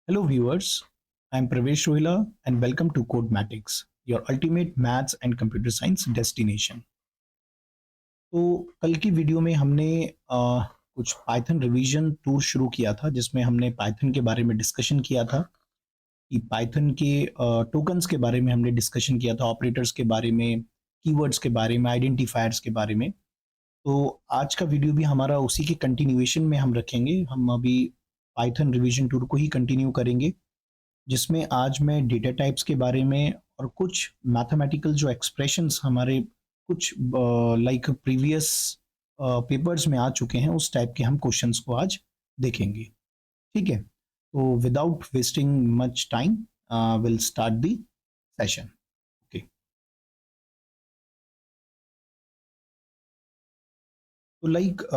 Hello viewers, I am Pravesh Rohila and welcome to Codematics, your ultimate maths and computer science destination. तो कल की video में हमने कुछ पाइथन रिवीजन टूर शुरू किया था जिसमें हमने पाइथन के बारे में डिस्कशन किया था कि पाइथन के टोकन्स के बारे में हमने डिस्कशन किया था, ऑपरेटर्स के बारे में, कीवर्ड्स के बारे में, आइडेंटिफायर्स के बारे में। तो आज का वीडियो भी हमारा उसी के कंटिन्यूएशन में हम रखेंगे। हम अभी पाइथन रिवीजन टूर को ही कंटिन्यू करेंगे जिसमें आज मैं डेटा टाइप्स के बारे में और कुछ मैथमेटिकल जो एक्सप्रेशंस हमारे कुछ लाइक प्रीवियस पेपर्स में आ चुके हैं उस टाइप के हम क्वेश्चंस को आज देखेंगे। ठीक है, तो without wasting much time will start the session. Okay, so like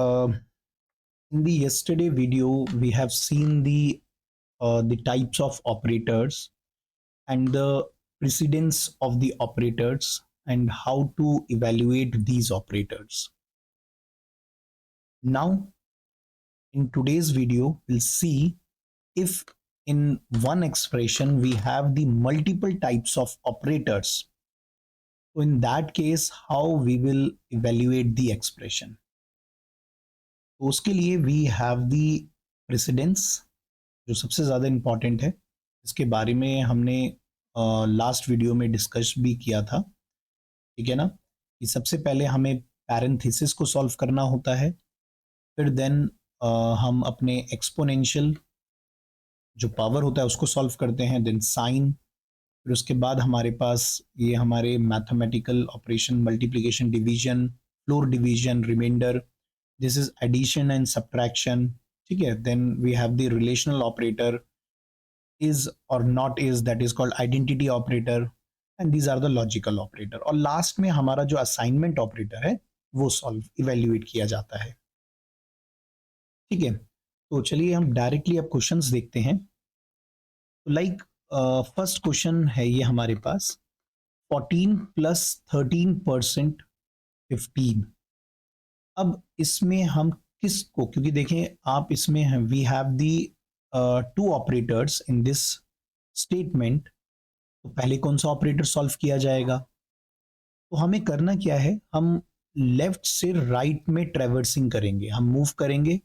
in the yesterday video we have seen the types of operators and the precedence of the operators and how to evaluate these operators. Now in today's video we'll see if in one expression we have the multiple types of operators, so in that case how we will evaluate the expression. तो उसके लिए we have the precedence जो सबसे ज़्यादा important है। इसके बारे में हमने लास्ट वीडियो में डिस्कस भी किया था। ठीक है ना, कि सबसे पहले हमें पैरेंथेसिस को सॉल्व करना होता है, फिर देन हम अपने एक्सपोनेंशियल जो पावर होता है उसको सॉल्व करते हैं, देन साइन, फिर उसके बाद हमारे पास ये हमारे mathematical operation multiplication, division, floor division, remainder, this is addition and subtraction. ठीक है, then we have the relational operator, is or not is, that is called identity operator, and these are the logical operator. और last में हमारा जो assignment operator है वो solve evaluate किया जाता है। ठीक है, तो चलिए हम डायरेक्टली अब क्वेश्चंस देखते हैं। तो लाइक फर्स्ट क्वेश्चन है ये हमारे पास 14 प्लस 13% 15। अब इसमें हम किसको, क्योंकि देखें आप इसमें हैं we have the two operators in this statement, तो पहले कौन सा ऑपरेटर सॉल्व किया जाएगा? तो हमें करना क्या है, हम लेफ्ट से राइट में ट्रेवर्सिंग करेंगे, हम मूव करेंगे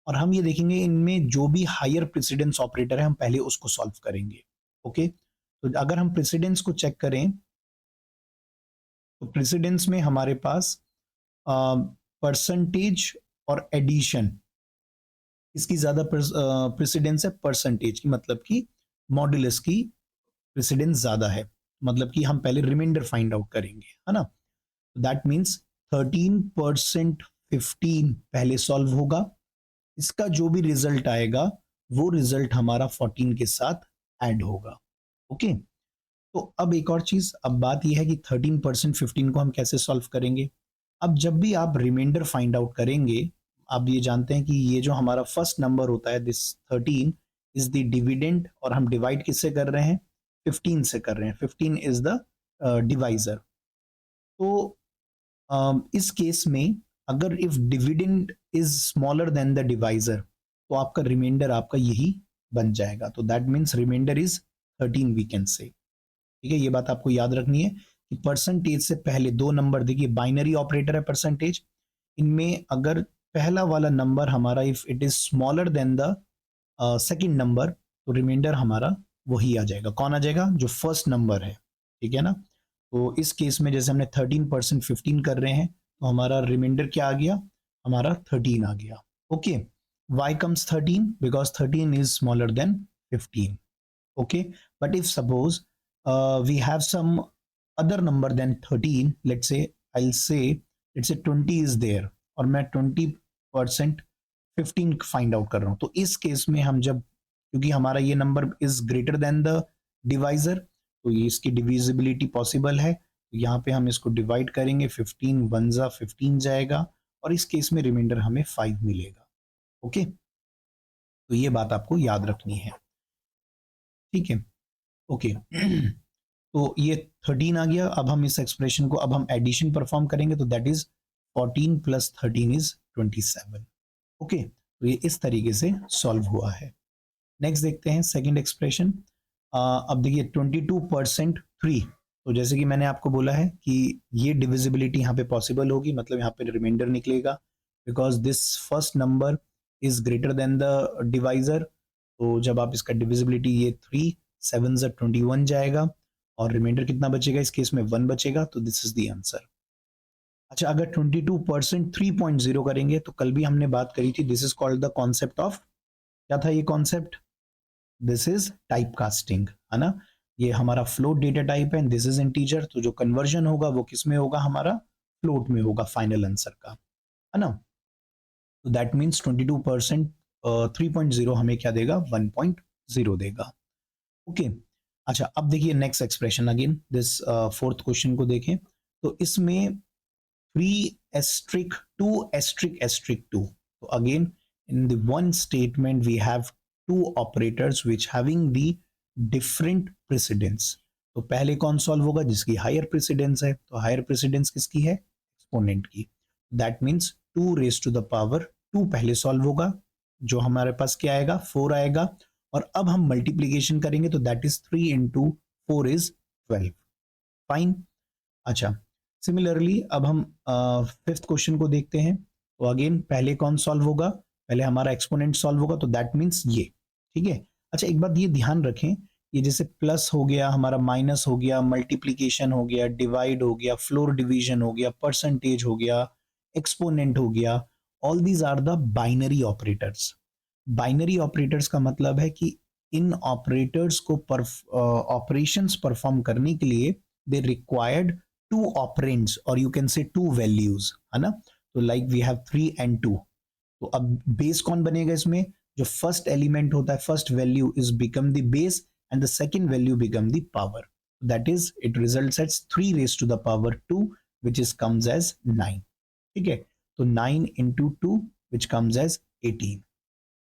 और हम ये देखेंगे इनमें जो भी हायर प्रेसिडेंस ऑपरेटर है हम पहले उसको सॉल्व करेंगे। ओके, तो अगर हम प्रेसिडेंस को चेक करें तो प्रेसिडेंस में हमारे पास परसेंटेज और एडिशन, इसकी ज्यादा प्रेसिडेंस है परसेंटेज की, मतलब कि मॉड्यूलस की प्रेसिडेंस ज्यादा है, मतलब कि हम पहले रिमाइंडर फाइंड आउट करेंगे, है ना। दैट मीन्स 13% 15 पहले सॉल्व होगा, इसका जो भी रिजल्ट आएगा वो रिजल्ट हमारा 14 के साथ ऐड होगा। ओके, तो अब एक और चीज, अब बात यह है कि 13% 15 को हम कैसे सॉल्व करेंगे। अब जब भी आप रिमाइंडर फाइंड आउट करेंगे, आप ये जानते हैं कि ये जो हमारा फर्स्ट नंबर होता है दिस 13 इज द डिविडेंड, और हम डिवाइड किससे कर रहे हैं, 15 से कर रहे हैं, 15 इज द डिवाइजर। तो इस केस में अगर if dividend is smaller than the divisor तो आपका रिमाइंडर आपका यही बन जाएगा, तो that means remainder is 13 we can say. ठीक है, ये बात आपको याद रखनी है कि परसेंटेज से पहले दो नंबर, देखिए बाइनरी ऑपरेटर है परसेंटेज, इनमें अगर पहला वाला नंबर हमारा if it is smaller than the second number तो रिमाइंडर हमारा वही आ जाएगा। कौन आ जाएगा, जो फर्स्ट नंबर है। ठीक है ना, तो इस केस में जैसे हमने 13% 15 कर रहे हैं तो हमारा रिमाइंडर क्या आ गया, हमारा 13 आ गया। Okay, why comes 13? Because 13 is smaller than 15. Okay, but if suppose we have some other number than 13, let's say I'll say let's say 20 is there और मैं 20% 15 फाइंड आउट कर रहा हूँ, तो इस केस में हम जब, क्योंकि हमारा ये number is greater than the divisor तो ये इसकी डिविजिबिलिटी पॉसिबल है, तो यहाँ पे हम इसको डिवाइड करेंगे, 15 1 जा 15 जाएगा और इस केस में रिमाइंडर हमें 5 मिलेगा। ओके, तो ये बात आपको याद रखनी है। ठीक है, ओके तो ये 13 आ गया। अब हम इस एक्सप्रेशन को, अब हम एडिशन परफॉर्म करेंगे, तो that is 14 plus 13 is 27। Okay, तो ये इस तरीके से सॉल्व हुआ है। नेक्स्ट देखते हैं सेकंड एक्सप्रेशन। अब देखिए 22% 3, तो जैसे कि मैंने आपको बोला है कि ये डिविजिबिलिटी यहाँ पे पॉसिबल होगी, मतलब यहाँ पे रिमाइंडर निकलेगा because this first number is greater than the divisor. तो जब आप इसका डिविजिबिलिटी ये 3 7 ज़ा 21 जाएगा और रिमाइंडर कितना बचेगा, इस केस में 1 बचेगा, तो दिस इज द आंसर। अच्छा, अगर 22% 3.0 करेंगे तो कल भी हमने बात करी थी, this is called the concept of, क्या था ये concept, this is type casting, है ना। ये हमारा फ्लोट डेटा टाइप है, दिस इज इंटीजर, तो जो कन्वर्जन होगा वो किस में होगा, हमारा फ्लोट में होगा फाइनल आंसर का, है ना। तो दैट मीन्स 22% 3.0 हमें क्या देगा, 1.0 देगा। ओके अच्छा, अब देखिए next expression again this fourth question को देखें, तो इसमें 3*2*2. So again, in the one statement, we have two operators which having the different precedence. तो पहले कौन सॉल्व होगा, जिसकी हायर प्रेसिडेंस है, तो हायर प्रेसिडेंस किसकी है, एक्सपोनेंट की। दैट मीन्स 2 पहले सॉल्व होगा, जो हमारे पास क्या आएगा, 4 आएगा, और अब हम मल्टीप्लीकेशन करेंगे तो that is 3 into 4 is 12। Fine. अच्छा, सिमिलरली अब हम फिफ्थ क्वेश्चन को देखते हैं, तो अगेन पहले कौन सॉल्व होगा, पहले हमारा एक्सपोनेंट सॉल्व होगा, तो दैट मीन्स ये, ठीक है। अच्छा, एक बात ये ध्यान रखें, ये जैसे प्लस हो गया, हमारा माइनस हो गया, मल्टीप्लीकेशन हो गया, डिवाइड हो गया, फ्लोर डिवीजन हो गया, परसेंटेज हो गया, एक्सपोनेंट हो गया, all these are the binary operators. Binary operators का मतलब है कि इन ऑपरेटर्स को ऑपरेशंस परफॉर्म करने के लिए they required two operands or you can say two values, है ना। तो like we have 3 and 2, तो अब बेस कौन बनेगा इसमें, जो फर्स्ट एलिमेंट होता है, first value is become the base and the second value become the power, that is it results as 3 raised to the power 2 which is comes as 9, ठीक है। तो 9 into 2 which comes as 18।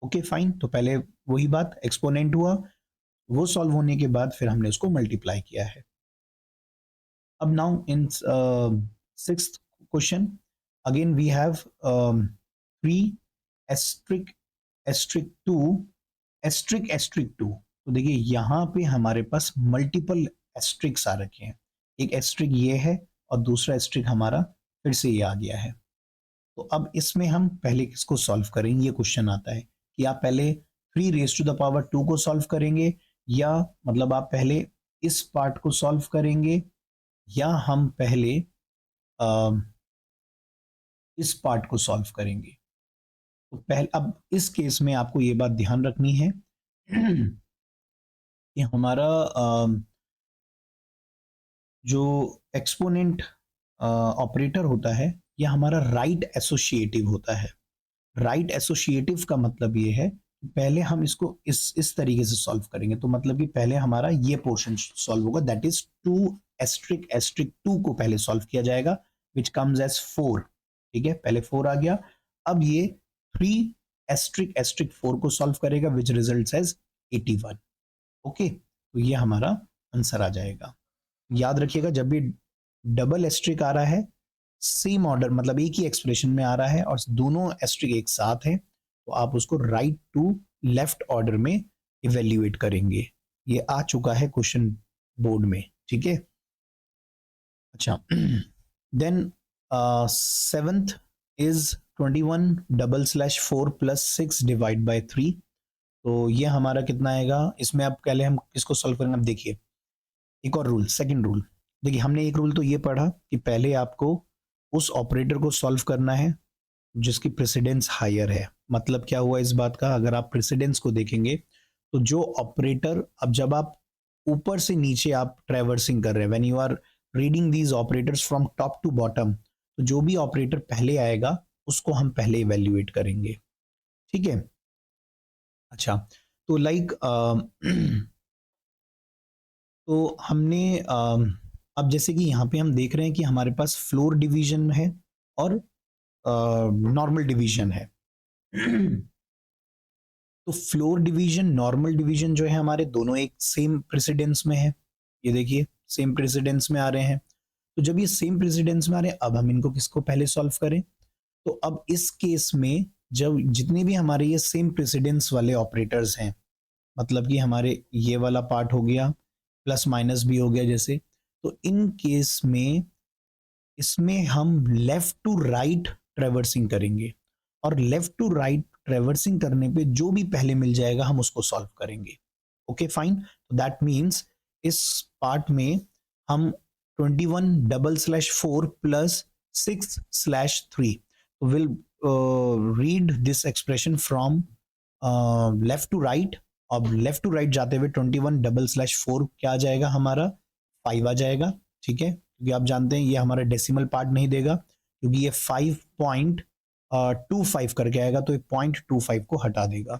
Okay fine, तो पहले वही बात, exponent हुआ, वो solve होने के बाद फिर हमने उसको मल्टीप्लाई किया है। अब now in sixth question again we have 3 asterisk asterisk 2 asterisk asterisk 2। तो देखिए यहाँ पे हमारे पास मल्टीपल एस्ट्रिक्स आ रखे हैं, एक एस्ट्रिक ये है और दूसरा एस्ट्रिक हमारा फिर से ये आ गया है। तो अब इसमें हम पहले किसको सॉल्व करेंगे, ये क्वेश्चन आता है कि आप पहले 3 raised to the power 2 को सॉल्व करेंगे, या मतलब आप पहले इस पार्ट को सॉल्व करेंगे, या हम पहले इस पार्ट को सॉल्व करेंगे। तो पहले अब इस केस में आपको ये बात ध्यान रखनी है कि हमारा जो एक्सपोनेंट ऑपरेटर होता है, ये हमारा राइट एसोसिएटिव होता है। राइट एसोसिएटिव का मतलब ये है कि पहले हम इसको इस तरीके से सॉल्व करेंगे, तो मतलब कि पहले हमारा ये पोर्शन सॉल्व होगा, दैट इज 2 एस्ट्रिक एस्ट्रिक 2 को पहले सॉल्व किया जाएगा विच कम्स एज 4, ठीक है, पहले 4 आ गया। अब ये 3 एस्ट्रिक एस्ट्रिक 4 को सॉल्व करेगा विच रिजल्ट्स एज 81। ओके, तो ये हमारा आंसर आ जाएगा। याद रखिएगा, जब भी डबल एस्ट्रिक आ रहा है, सेम ऑर्डर, मतलब एक ही एक्सप्रेशन में आ रहा है और दोनों एस्ट्रिक एक साथ है, तो आप उसको राइट टू लेफ्ट ऑर्डर में इवेल्युएट करेंगे। ये आ चुका है क्वेश्चन बोर्ड में, ठीक है। अच्छा, then seventh is 21/4 + 6 divide by 3। तो ये हमारा कितना आएगा, इसमें अब पहले हम किसको सॉल्व करेंगे, अब देखिए एक और रूल, सेकंड रूल। देखिए हमने एक रूल तो ये पढ़ा कि पहले आपको उस ऑपरेटर को सॉल्व करना है जिसकी प्रेसिडेंस हायर है। मतलब क्या हुआ इस बात का, अगर आप प्रेसिडेंस को देखेंगे तो जो ऑपरेटर, अब जब आप ऊपर से नीचे आप ट्रैवर्सिंग कर रहे हैं, when you are reading these operators from top to bottom, तो जो भी ऑपरेटर पहले आएगा उसको हम पहले इवेल्युएट करेंगे, ठीक है। अच्छा, तो लाइक तो हमने अब जैसे कि यहाँ पे हम देख रहे हैं कि हमारे पास फ्लोर डिवीजन है और नॉर्मल डिवीजन है तो फ्लोर डिवीजन नॉर्मल डिवीजन जो है हमारे दोनों एक सेम प्रेसिडेंस में है। ये देखिए सेम प्रेसिडेंस में आ रहे हैं, तो जब ये सेम प्रेसिडेंस में आ रहे हैं, अब हम इनको किसको पहले सॉल्व करें। तो अब इस केस में जब जितने भी हमारे ये सेम प्रेसिडेंस वाले ऑपरेटर्स हैं, मतलब कि हमारे ये वाला पार्ट हो गया, प्लस माइनस भी हो गया जैसे। तो इन केस में इसमें हम लेफ्ट टू राइट ट्रेवर्सिंग करेंगे, और लेफ्ट टू राइट ट्रेवर्सिंग करने पे जो भी पहले मिल जाएगा हम उसको सॉल्व करेंगे। ओके फाइन, तो दैट मीन्स इस पार्ट में हम 21/4 plus 6/3 will read this expression from left to right. अब लेफ्ट टू राइट जाते हुए 21/4 क्या आ जाएगा हमारा, 5 आ जाएगा। ठीक है, क्योंकि आप जानते हैं ये हमारा डेसिमल पार्ट नहीं देगा, क्योंकि ये 5.25 करके आएगा, तो ये 0.25 को हटा देगा।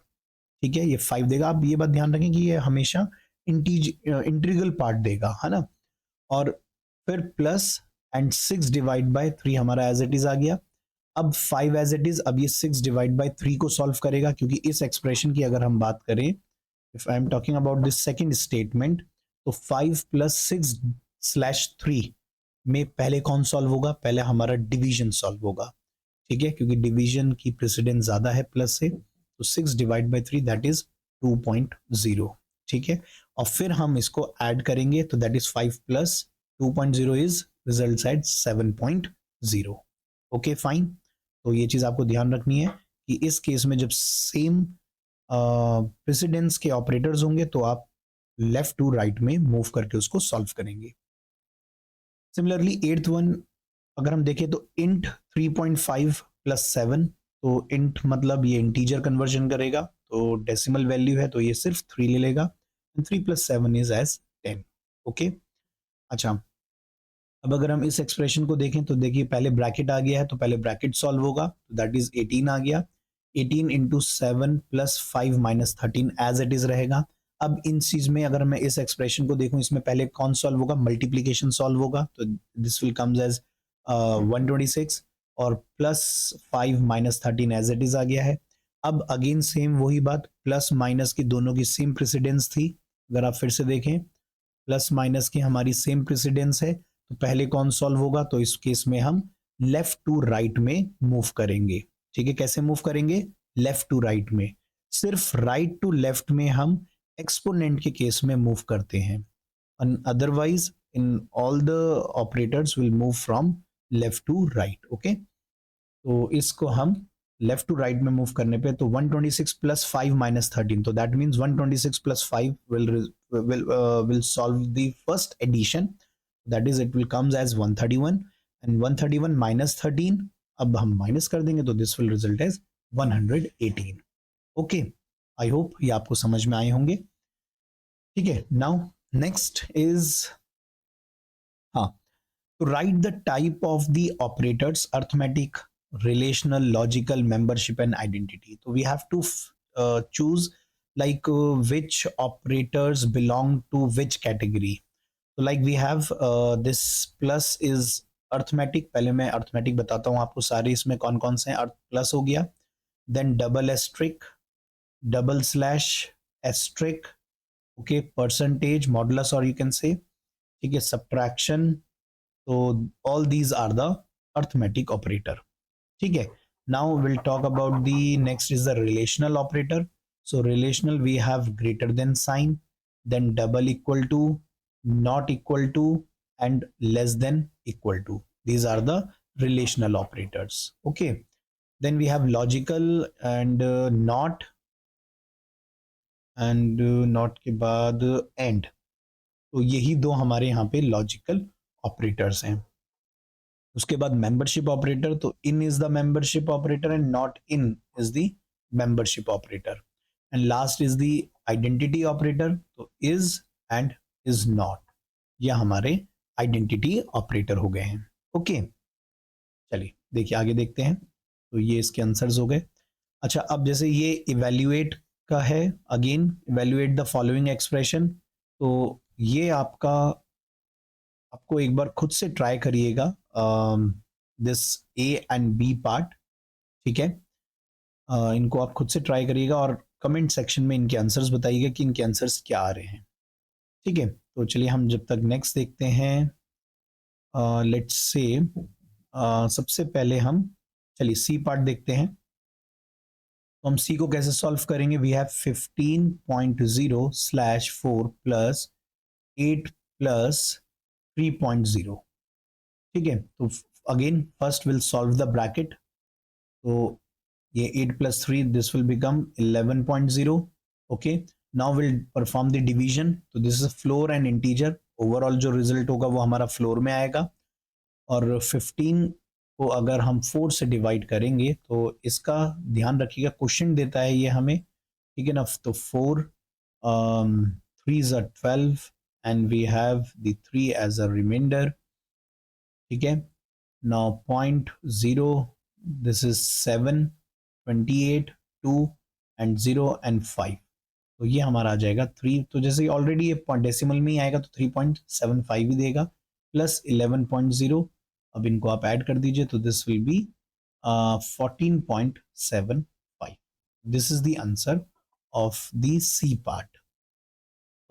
ठीक है, ये 5 देगा। आप ये बात ध्यान रखें कि ये हमेशा इंटीग्रल पार्ट देगा, है ना। और फिर प्लस एंड 6/3 हमारा एज इट इज आ गया। अब 5 एज इट इज, अब ये 6/3 को सॉल्व करेगा, क्योंकि इस एक्सप्रेशन की अगर हम बात करें, if I am talking about this second statement, तो 5 + 6/3 में पहले कौन सॉल्व होगा, पहले हमारा डिवीजन सॉल्व होगा। ठीक है, क्योंकि डिवीजन की प्रेसिडेंस ज्यादा है प्लस से, तो 6/3 दैट इज 2.0। ठीक है, और फिर हम इसको ऐड करेंगे, तो that is 5 + 2.0 is result at 7.0। Okay fine, तो ये चीज आपको ध्यान रखनी है कि इस केस में जब सेम प्रेसिडेंस के ऑपरेटर्स होंगे तो आप लेफ्ट टू राइट में मूव करके उसको सॉल्व करेंगे। सिमिलरली एट्थ वन अगर हम देखें तो इंट 3.5 + 7, तो इंट मतलब ये इंटीजर कन्वर्जन करेगा, तो डेसिमल वैल्यू है तो ये सिर्फ 3 ले लेगा। 3 + 7 इज एज 10। ओके, अच्छा, अब अगर हम इस एक्सप्रेशन को देखें तो देखिए पहले ब्रैकेट आ गया है, तो पहले ब्रैकेट सॉल्व होगा, तो दैट इज 18 आ गया। 18 × 7 + 5 - 13 एज इट इज रहेगा। अब इन चीज में अगर मैं इस एक्सप्रेशन को देखूं, इसमें पहले कौन सॉल्व होगा, मल्टीप्लीकेशन सॉल्व होगा, तो दिस विल कम्स एज 126, और +5 - 13 एज इट इज आ गया है। अब अगेन सेम वही बात, प्लस माइनस की दोनों की सेम प्रेसिडेंस थी। अगर आप फिर से देखें, प्लस माइनस की हमारी सेम प्रेसिडेंस है, तो पहले कौन सॉल्व होगा, तो इस केस में हम लेफ्ट टू राइट में मूव करेंगे। ठीक है, कैसे मूव करेंगे, लेफ्ट टू राइट में। सिर्फ राइट टू लेफ्ट में हम एक्सपोनेंट के केस में मूव करते हैं, otherwise in all the operators will move from left to right. Okay, तो इसको हम लेफ्ट टू राइट में मूव करने पे, तो 126 + 5 - 13, तो that means 126 + 5 will solve the first addition, that is it will comes as 131, and 131 - 13 अब हम माइनस कर देंगे, तो this will result as 118। Okay, I hope ये आपको समझ में आए होंगे। ठीक है, नाउ नेक्स्ट इज, हाँ, to write the type of the operators, arithmetic, relational, logical, membership and identity, so we have to choose like which operators belong to which category. So like we have this plus is arithmetic, पहले मैं arithmetic बताता हूँ आपको सारे इसमें कौन कौन से हैं। प्लस हो गया, then double asterisk, double slash, asterisk, okay, percentage, modulus or you can say, ठीक है, subtraction, so all these are the arithmetic operator. ठीक है, now we'll talk about the next is the relational operator. So relational we have greater than sign, then double equal to, not equal to, and less than equal to. These are the relational operators. Okay, then we have logical and not, and not के बाद and, तो यही दो हमारे यहाँ पे logical operators हैं। उसके बाद मेंबरशिप ऑपरेटर, तो in is the membership operator and not in is the membership operator. And last is the identity operator, तो इज एंड इज नॉट, ये हमारे आइडेंटिटी ऑपरेटर हो गए हैं। ओके, चलिए देखिए आगे देखते हैं, तो ये इसके आंसर्स हो गए। अच्छा, अब जैसे ये इवेल्युएट का है, again evaluate the following expression, तो ये आपका, आपको एक बार खुद से ट्राई करिएगा this A and B part. ठीक है, इनको आप खुद से ट्राई करिएगा और कमेंट सेक्शन में इनके आंसर्स बताइएगा कि इनके आंसर्स क्या आ रहे हैं। ठीक है, तो चलिए हम जब तक नेक्स्ट देखते हैं, लेट्स से सबसे पहले हम चलिए सी पार्ट देखते हैं। तो हम सी को कैसे सॉल्व करेंगे? We have 15.0/4 plus 8 plus 3.0। ठीक है, तो again first will solve the bracket. तो ये 8 plus 3, this will become 11.0। Okay, now will perform the division. तो this is floor and integer, overall जो रिजल्ट होगा वो हमारा फ्लोर में आएगा। और 15 को अगर हम 4 से डिवाइड करेंगे तो इसका ध्यान रखिएगा, क्वेश्चन देता है ये हमें, ठीक है ना। तो 4 3 are 12 and we have the 3 as a remainder। ठीक है, now 0.0, this is 7, 28, 2 and 0 and 5। तो ये हमारा आ जाएगा 3। तो जैसे ऑलरेडी ये डेसिमल में ही आएगा तो 3.75 ही देगा, प्लस 11.0। अब इनको आप ऐड कर दीजिए तो this will be 14.75। This is the answer of the C part.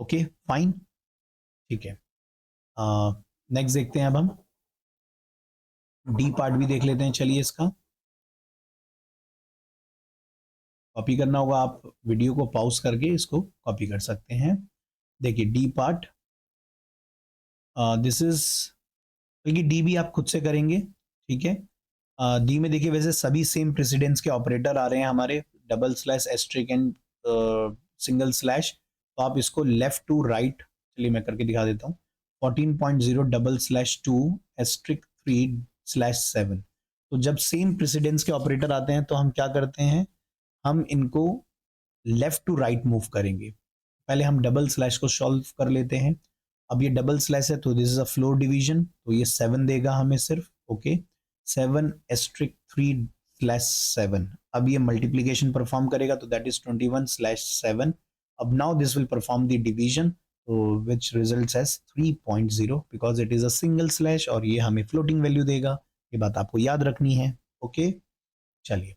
Okay fine, ठीक है। नेक्स्ट देखते हैं, अब हम डी पार्ट भी देख लेते हैं। चलिए, इसका कॉपी करना होगा, आप वीडियो को पॉज करके इसको कॉपी कर सकते हैं। देखिए डी पार्ट, दिस इज, बल्कि डी भी आप खुद से करेंगे, ठीक है। डी में देखिए वैसे सभी सेम प्रेसिडेंस के ऑपरेटर आ रहे हैं हमारे, double slash, asterisk and single slash. तो आप इसको लेफ्ट टू राइट, चलिए मैं करके दिखा देता हूँ। 14.0 डबल स्लैश 2 एस्ट्रिक 3 स्लैश 7। तो जब सेम प्रेसिडेंस के ऑपरेटर आते हैं तो हम क्या करते हैं, हम इनको लेफ्ट टू राइट मूव करेंगे। पहले हम डबल स्लैश को सॉल्व कर लेते हैं। अब ये डबल स्लैश है तो this is a floor division, तो ये 7 देगा हमें सिर्फ। Okay, 7 asterisk 3 slash 7। अब ये मल्टीप्लीकेशन परफॉर्म करेगा तो दैट इज 21 स्लैश 7। अब now this will perform the division, तो which results as 3.0 because it is a single slash, और ये हमें फ्लोटिंग वैल्यू देगा। ये बात आपको याद रखनी है। ओके, चलिए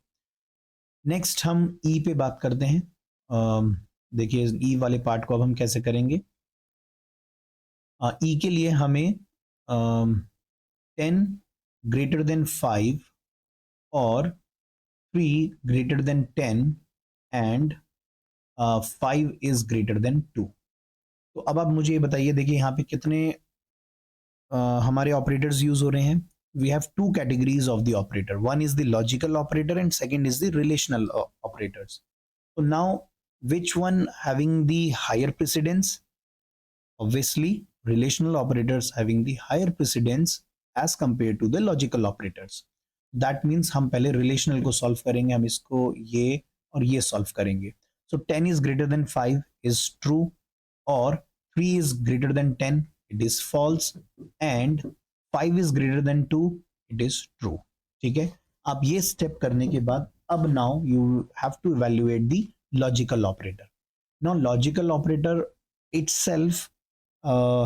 नेक्स्ट हम ई पे बात करते हैं। देखिए ई वाले पार्ट को अब हम कैसे करेंगे। ई के लिए हमें 10 ग्रेटर देन 5 और 3 greater than 10 and 5 is greater than 2। तो अब आप मुझे ये बताइए, देखिए यहाँ पे कितने हमारे ऑपरेटर्स यूज हो रहे हैं। We have two categories of the operator, one is the logical operator and second is the relational operators. So now, which one having the higher precedence? Obviously, relational operators having the higher precedence as compared to the logical operators. That means हम पहले relational को solve करेंगे, हम इसको ये और ये solve करेंगे. So 10 is greater than 5 is true, or 3 is greater than 10, it is false, and 5 is greater than 2, it is true. ठीक है, आप ये step करने के बाद अब now you have to evaluate the logical operator. Now logical operator itself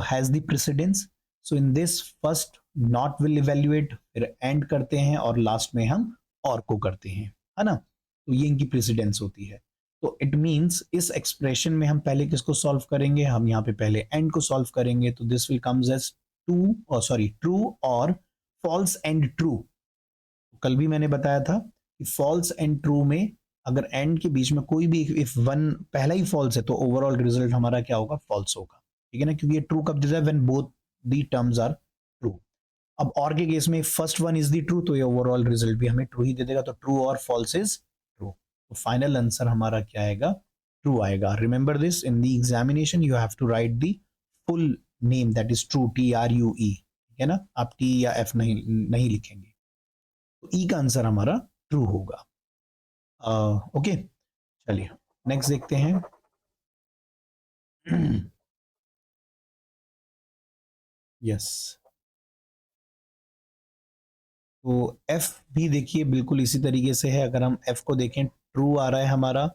has the precedence. So in this first not will evaluate, फिर end करते हैं और लास्ट में हम और को करते हैं, है ना। तो ये इनकी प्रेसिडेंस होती है। तो इट मींस इस एक्सप्रेशन में हम पहले किसको सॉल्व करेंगे, हम यहाँ पे पहले एंड को सॉल्व करेंगे। तो this will comes as true or false and true. कल भी मैंने बताया था कि फॉल्स एंड ट्रू में अगर एंड के बीच में कोई भी इफ वन पहला ही फॉल्स है तो ओवरऑल रिजल्ट हमारा क्या होगा, फॉल्स होगा। ठीक है ना, क्योंकि ये ट्रू कब देता है, when both the terms are true. अब और के केस में first one is the true, तो ये ओवरऑल रिजल्ट भी हमें ट्रू ही दे देगा। तो true or false is true, तो फाइनल आंसर हमारा क्या आएगा, ट्रू आएगा। Remember this, in the examination you have to write the full name, that is true, TRUE। ठीक है ना, आप टी या एफ नहीं लिखेंगे। तो ई का आंसर हमारा ट्रू होगा। ओके, चलिए नेक्स्ट देखते हैं। यस, तो एफ भी देखिए बिल्कुल इसी तरीके से है। अगर हम एफ को देखें, ट्रू आ रहा है हमारा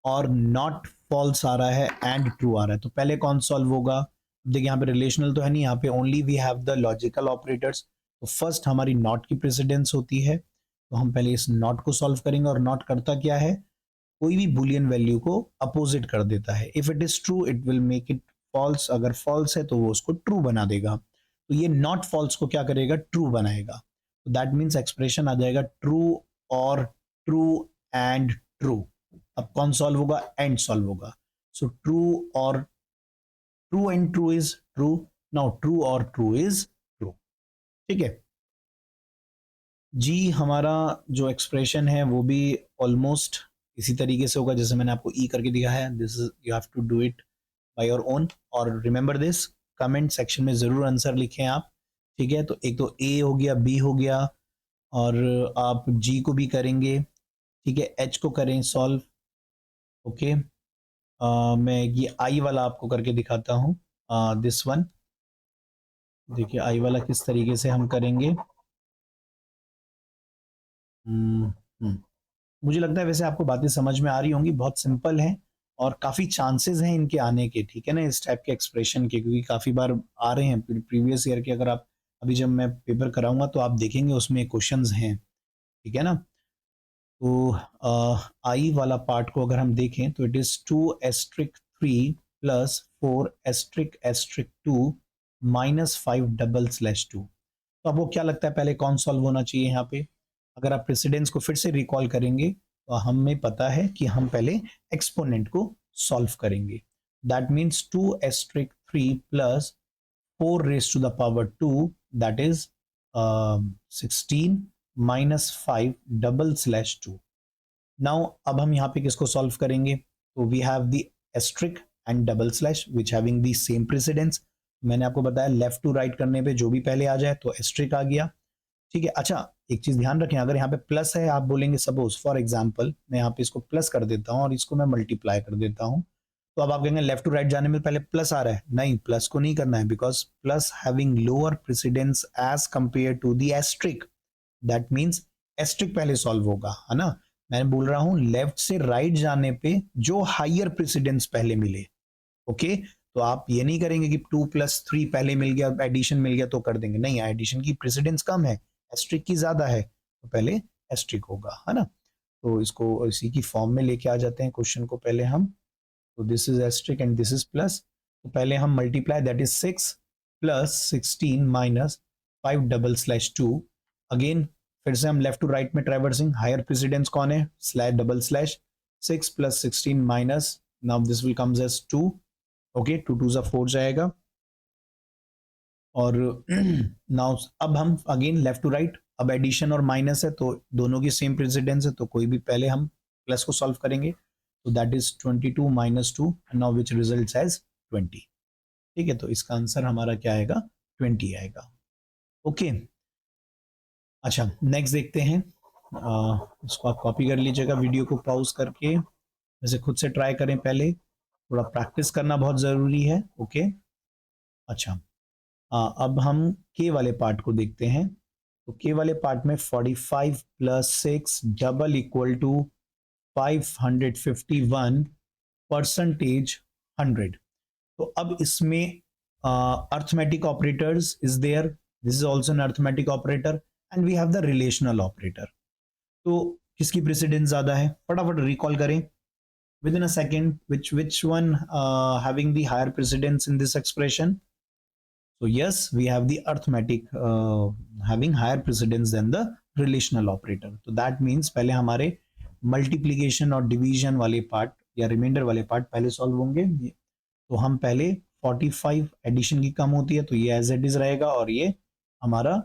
और नॉट फॉल्स आ रहा है एंड ट्रू आ रहा है। तो पहले कौन सॉल्व होगा, देखिए यहाँ पे रिलेशनल तो है नहीं, यहाँ पे only we have the logical operators. तो फर्स्ट हमारी नॉट की प्रेसिडेंस होती है, तो हम पहले इस नॉट को सॉल्व करेंगे। और नॉट करता क्या है, कोई भी बुलियन वैल्यू को अपोजिट कर देता है। If it is true it will make it falls, अगर फॉल्स है तो वो उसको ट्रू बना देगा। तो ये नॉट फॉल्स को क्या करेगा, ट्रू बनाएगा। तो दैट मीन्स एक्सप्रेशन आ जाएगा ट्रू और ट्रू एंड ट्रू। अब कौन सॉल्व होगा? एंड सॉल्व होगा। सो ट्रू और true and true is true. Now true और ट्रू इज ट्रू। ठीक है जी। हमारा जो एक्सप्रेशन है वो भी ऑलमोस्ट इसी तरीके से होगा जैसे मैंने आपको ई करके दिया है। This is you have to do it by your own. और रिमेंबर दिस, कमेंट सेक्शन में जरूर आंसर लिखें आप। ठीक है, तो एक तो ए हो गया, बी हो गया, और आप जी को भी करेंगे। ठीक है, एच को करें सॉल्व। ओके, मैं ये आई वाला आपको करके दिखाता हूँ। दिस वन, देखिए आई वाला किस तरीके से हम करेंगे। हम्म, हम्म। मुझे लगता है वैसे आपको बातें समझ में आ रही होंगी, बहुत सिंपल है और काफी चांसेस हैं इनके आने के। ठीक है ना, इस टाइप के एक्सप्रेशन के, क्योंकि काफी बार आ रहे हैं प्रीवियस ईयर के। अगर आप अभी जब मैं पेपर कराऊंगा तो आप देखेंगे उसमें क्वेश्चंस हैं। ठीक है ना, तो आई वाला पार्ट को अगर हम देखें तो इट इज 2*3 + 4**2 -5/2। तो आपको क्या लगता है पहले कौन सॉल्व होना चाहिए यहाँ पे? अगर आप प्रेसिडेंस को फिर से रिकॉल करेंगे तो हमें पता है कि हम पहले एक्सपोनेंट को सॉल्व करेंगे। That means 2*3 + 4^2 that is 16 -5/2। Now अब हम यहाँ पे किसको सॉल्व करेंगे? तो we have the asterisk and double slash which having the same precedence. मैंने आपको बताया लेफ्ट टू राइट करने पे जो भी पहले आ जाए तो एस्ट्रिक आ गया। ठीक है, अच्छा एक चीज ध्यान रखें, अगर यहाँ पे प्लस है, आप बोलेंगे सपोज फॉर एग्जांपल मैं यहाँ पे इसको प्लस कर देता हूँ और इसको मैं मल्टीप्लाई कर देता हूँ, तो अब आप कहेंगे लेफ्ट टू राइट जाने में पहले प्लस आ रहा है। नहीं, प्लस को नहीं करना है, because plus having lower precedence as compare to the asterisk. That means asterisk पहले सॉल्व होगा, है ना। मैं बोल रहा हूं लेफ्ट से राइट जाने पे जो हायर प्रेसिडेंस पहले मिले। ओके, तो आप ये नहीं करेंगे कि 2+3 पहले मिल गया, एडिशन मिल गया तो कर देंगे। नहीं, एडिशन की प्रेसिडेंस कम है, एस्ट्रिक की ज्यादा है, तो पहले एस्ट्रिक होगा, है ना। तो इसको इसी की फॉर्म में लेके आ जाते हैं क्वेश्चन को पहले हम। तो this is asterisk and this is plus. तो पहले हम मल्टीप्लाई, दैट इज 6 + 16 -5/2। अगेन फिर से हम लेफ्ट टू राइट में ट्रैवर्सिंग, हायर प्रेसिडेंस कौन है? Slash double slash 6 + 16 minus, now this will comes as 2। Okay, 2 2 जा 4 जाएगा। और नाउ अब हम अगेन लेफ्ट टू राइट, अब एडिशन और माइनस है तो दोनों की सेम प्रेसिडेंस है, तो कोई भी पहले हम प्लस को सॉल्व करेंगे। तो that is 22 - 2 now which results as 20। ठीक है, तो इसका आंसर हमारा क्या आएगा? 20 आएगा। ओके, अच्छा नेक्स्ट देखते हैं। इसको आप कॉपी कर लीजिएगा वीडियो को पॉज करके, वैसे खुद से ट्राई करें, पहले थोड़ा प्रैक्टिस करना बहुत ज़रूरी है। ओके, अच्छा अब हम के वाले पार्ट को देखते हैं। तो के वाले पार्ट में 45 + 6 डबल इक्वल टू 551 परसेंटेज 100। तो अब इसमें arithmetic operators is there, this is also an arithmetic operator, and we have the relational operator. तो किसकी प्रेसिडेंस ज्यादा है? फटाफट रिकॉल करें within a second, which one having the higher precedence in this expression? So yes, we have the arithmetic having higher precedence than the relational operator. तो that means पहले हमारे multiplication और division वाले part या reminder वाले part पहले solve होंगे। तो हम पहले 45 एडिशन की कम होती है तो ये एज इट इज रहेगा, और ये हमारा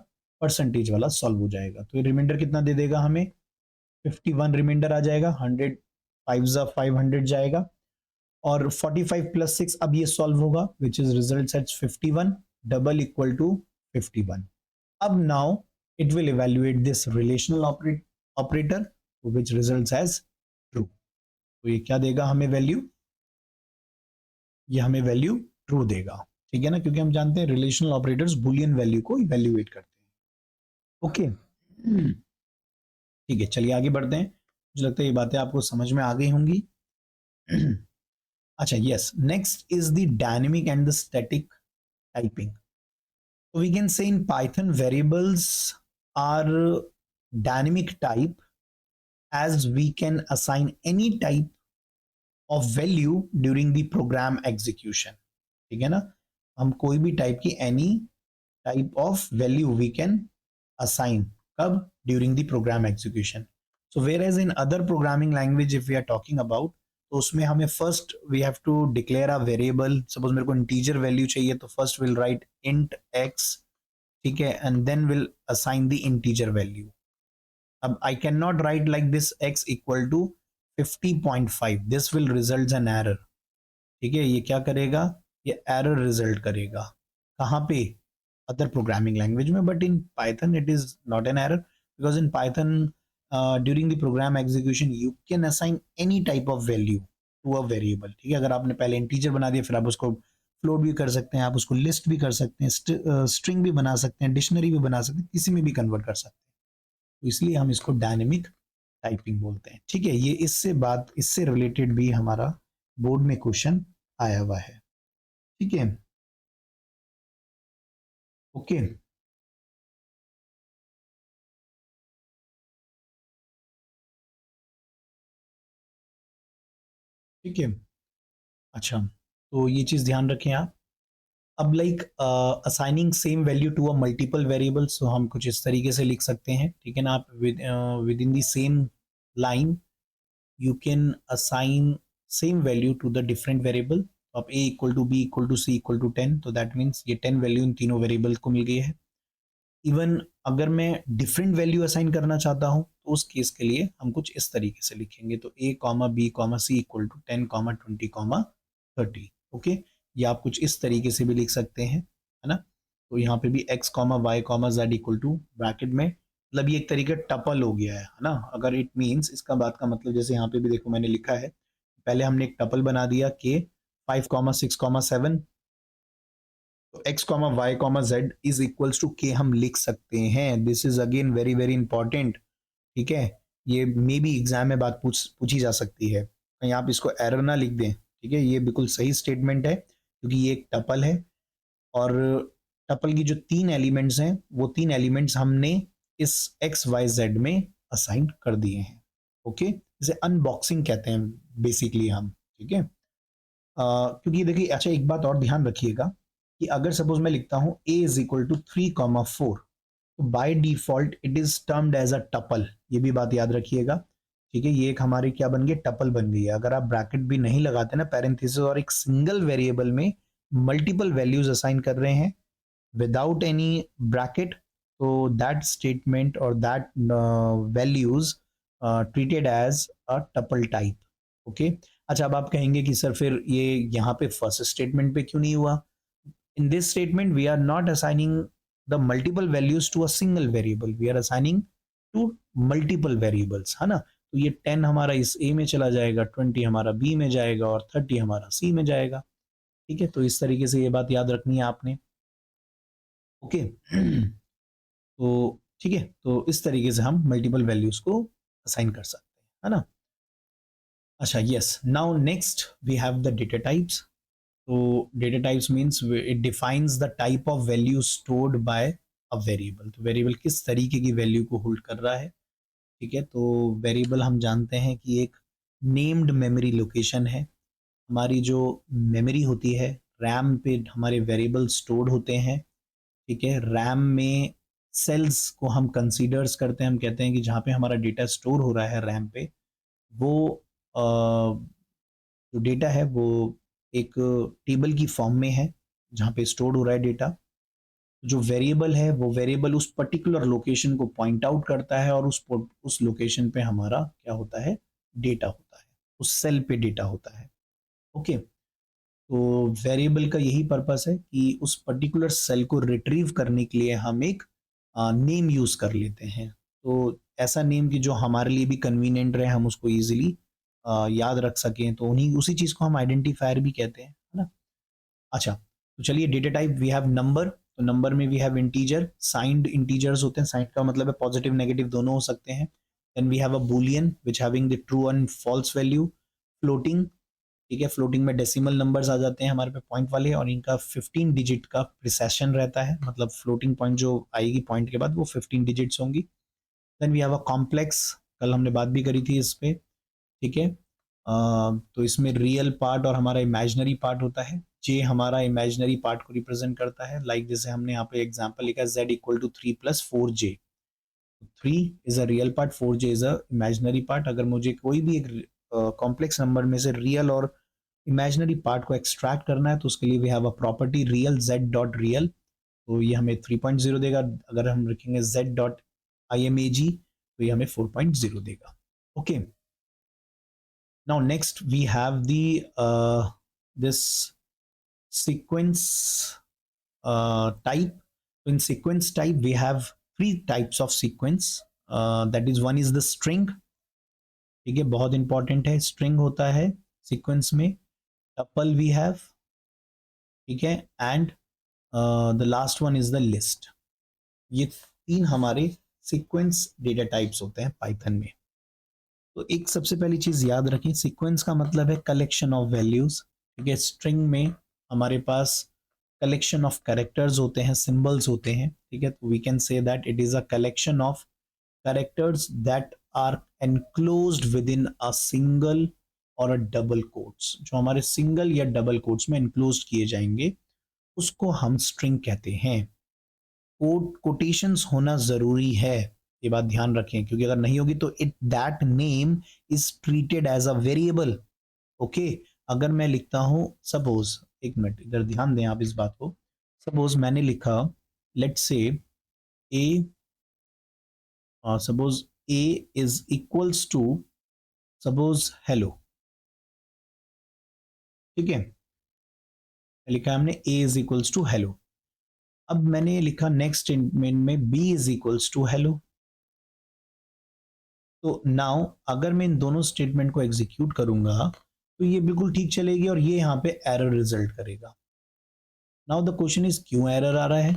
परसेंटेज वाला सॉल्व हो जाएगा। तो ये रिमाइंडर कितना दे देगा हमें? 51 रिमाइंडर आ जाएगा, 100 5 500 जाएगा, और 45 + 6 अब ये सॉल्व होगा which is result at 51 double equal to 51। अब now it will evaluate this relational operator which results as true. तो ये क्या देगा हमें वैल्यू? ये हमें वैल्यू ट्रू देगा। ठीक है ना, क्योंकि हम जानते हैं रिलेशनल ऑपरेटर्स बुलियन वैल्यू को इवेल्युएट करते हैं। ओके, ठीक है, चलिए आगे बढ़ते हैं। मुझे लगता है ये बातें आपको समझ में आ गई होंगी। अच्छा, yes, next is the dynamic and the static typing. So we can say in Python variables are dynamic type as we can assign any type of value during the program execution. ठीक है ना, हम कोई भी type की any type of value we can assign कब? During the program execution. So whereas in other programming language if we are talking about, तो उसमें हमें first we have to declare a variable. Suppose मेरे को integer value चाहिए तो first will write int x, ठीक है, and then will assign the integer value. अब I can not write like this x equal to 50.5, this will result an error, ठीक है। ये क्या करेगा, ये एरर रिजल्ट करेगा कहाँ पे, अदर प्रोग्रामिंग लैंग्वेज में, but in Python it is not an error, because in Python during the program execution you can assign any type of value to a variable, ठीक है। अगर आपने पहले इंटीजर बना दिया, फिर आप उसको फ्लोट भी कर सकते हैं, आप उसको लिस्ट भी कर सकते हैं, स्ट्रिंग भी बना सकते हैं, डिक्शनरी भी बना सकते हैं, किसी में भी कन्वर्ट कर सकते हैं। तो इसलिए हम इसको डायनेमिक टाइपिंग बोलते हैं, ठीक है। ये इससे रिलेटेड भी हमारा बोर्ड में क्वेश्चन आया हुआ है, ठीक है। ओके, ठीक है। अच्छा, तो ये चीज ध्यान रखें आप। अब like assigning same value to a multiple variables, तो हम कुछ इस तरीके से लिख सकते हैं, ठीक है ना। आप with in the same line you can assign same value to the different variable। तो आप a equal to B equal to C equal to 10, तो दैट मीन्स ये 10 वैल्यू इन तीनों वेरिएबल को मिल गई है। इवन अगर मैं डिफरेंट वैल्यू असाइन करना चाहता हूँ तो उस केस के लिए हम कुछ इस तरीके से लिखेंगे, तो a comma B comma C equal to 10 comma 20 comma 30, okay. या आप कुछ इस तरीके से भी लिख सकते हैं, है ना। तो यहाँ पे भी x comma Y comma Z equal to bracket में, मतलब ये एक तरीके टपल हो गया है ना। अगर इट मीन्स, इसका बात का मतलब जैसे यहाँ पे भी देखो मैंने लिखा है, पहले हमने एक टपल बना दिया के 5 कॉमा 6 कॉमा 7, तो x comma Y comma Z is equals to के हम लिख सकते हैं। This is again very very important, ठीक है। ये मे बी एग्जाम में बात पूछी जा सकती है, कहीं आप इसको एरर ना लिख दें, ठीक है। ये बिल्कुल सही स्टेटमेंट है, क्योंकि ये एक टपल है, और टपल की जो 3 एलिमेंट्स हैं वो 3 एलिमेंट्स हमने इस एक्स वाई जेड में असाइन कर दिए हैं, ओके। इसे अनबॉक्सिंग कहते हैं बेसिकली हम, ठीक है। क्योंकि देखिए, अच्छा एक बात और ध्यान रखिएगा कि अगर सपोज मैं लिखता हूं a इज इक्वल टू 3,4, तो by default it is termed as a tuple, ये भी बात याद रखिएगा, ठीक है। ये एक हमारी क्या बन गई, टपल बन गई है। अगर आप ब्रैकेट भी नहीं लगाते ना, पैरेंथेसिस, और एक सिंगल वेरिएबल में मल्टीपल वैल्यूज असाइन कर रहे हैं विदाउट एनी ब्रैकेट, तो दैट स्टेटमेंट और that values treated as a tuple type, okay. अच्छा, अब आप कहेंगे कि सर फिर ये यहाँ पे फर्स्ट स्टेटमेंट पे क्यों नहीं हुआ। In this statement we are not assigning the multiple values to a single variable, we are assigning to multiple variables, है ना। तो ये 10 हमारा इस ए में चला जाएगा, 20 हमारा बी में जाएगा, और 30 हमारा सी में जाएगा, ठीक है। तो इस तरीके से ये बात याद रखनी है आपने, ओके। तो ठीक है, तो इस तरीके से हम मल्टीपल वैल्यूज को असाइन कर सकते हैं, है ना। अच्छा, yes, now next we have the data types. तो data types means it defines the type of value stored by a variable, तो वेरिएबल किस तरीके की वैल्यू को होल्ड कर रहा है, ठीक है। तो वेरिएबल हम जानते हैं कि एक नेम्ड मेमोरी लोकेशन है। हमारी जो मेमोरी होती है, रैम पे हमारे वेरिएबल स्टोर्ड होते हैं, ठीक है। रैम में सेल्स को हम कंसीडर्स करते हैं, हम कहते हैं कि जहाँ पे हमारा डेटा स्टोर हो रहा है रैम पे, वो जो डेटा है वो एक टेबल की फॉर्म में है जहाँ पे स्टोर हो रहा है डेटा। जो वेरिएबल है वो वेरिएबल उस पर्टिकुलर लोकेशन को पॉइंट आउट करता है, और उस लोकेशन पे हमारा क्या होता है, डेटा होता है, उस सेल पे डेटा होता है, ओके। तो वेरिएबल का यही पर्पस है कि उस पर्टिकुलर सेल को रिट्रीव करने के लिए हम एक नेम यूज कर लेते हैं। तो ऐसा नेम कि जो हमारे लिए भी कन्वीनियंट रहे, हम उसको इजीली याद रख सकें, तो उन्हीं उसी चीज को हम आइडेंटिफायर भी कहते हैं, है ना। अच्छा, तो चलिए, data type we have number, तो नंबर में we have integer, signed integers होते हैं, साइंड का मतलब है पॉजिटिव नेगेटिव दोनों हो सकते हैं। Then we have a Boolean which having the true and false value. Floating, ठीक है, फ्लोटिंग में डेसिमल नंबर्स आ जाते हैं हमारे पे पॉइंट वाले, और इनका 15 डिजिट का प्रिसेशन रहता है, मतलब फ्लोटिंग पॉइंट जो आएगी पॉइंट के बाद वो 15 डिजिट्स होंगी। Then we have a complex, कल हमने बात भी करी थी इस पे, ठीक है। तो इसमें रियल पार्ट और हमारा इमेजिनरी पार्ट होता है। जे हमारा इमेजिनरी पार्ट को रिप्रेजेंट करता है, लाइक जैसे हमने यहाँ पे एग्जांपल लिखा है z equal to 3 + 4j। 3 is a real part, 4j is a imaginary part. अगर मुझे कोई भी एक कॉम्प्लेक्स नंबर में से रियल और इमेजिनरी पार्ट को एक्सट्रैक्ट करना है तो उसके लिए we have a property real z dot real, तो ये हमें 3.0 देगा। अगर हम रखेंगे z डॉट imag तो ये हमें 4.0 देगा। Okay, now next we have the this sequence type. In sequence type we have three types of sequence, that is one is the string, ठीक है, बहुत इंपॉर्टेंट है, स्ट्रिंग होता है सीक्वेंस में, टपल वी हैव, ठीक है, and the last one is the list. ये तीन हमारे सीक्वेंस डेटा टाइप्स होते हैं पाइथन में। तो एक सबसे पहली चीज याद रखें, सीक्वेंस का मतलब है कलेक्शन ऑफ वैल्यूज, ठीक है। स्ट्रिंग में हमारे पास कलेक्शन ऑफ कैरेक्टर्स होते हैं, सिंबल्स होते हैं, ठीक है। तो we can say that it is a collection of characters that are enclosed with in a single or a double quotes. जो हमारे सिंगल या डबल कोट्स में एनक्लोज्ड किए जाएंगे उसको हम स्ट्रिंग कहते हैं। कोटेशंस होना जरूरी है, ये बात ध्यान रखें, क्योंकि अगर नहीं होगी तो it that name is treated as a variable. Okay, अगर मैं लिखता हूं सपोज, एक मिनट इधर ध्यान दें आप इस बात को, सपोज मैंने लिखा let's say A, suppose A is equals to suppose hello, ठीक है, लिखा है हमने A is equals to hello. अब मैंने लिखा नेक्स्ट स्टेटमेंट में B is equals to hello. तो नाउ अगर मैं इन दोनों स्टेटमेंट को एग्जीक्यूट करूंगा तो ये बिल्कुल ठीक चलेगी और ये यहाँ पे एरर रिजल्ट करेगा। नाउ द क्वेश्चन इज क्यों एरर आ रहा है?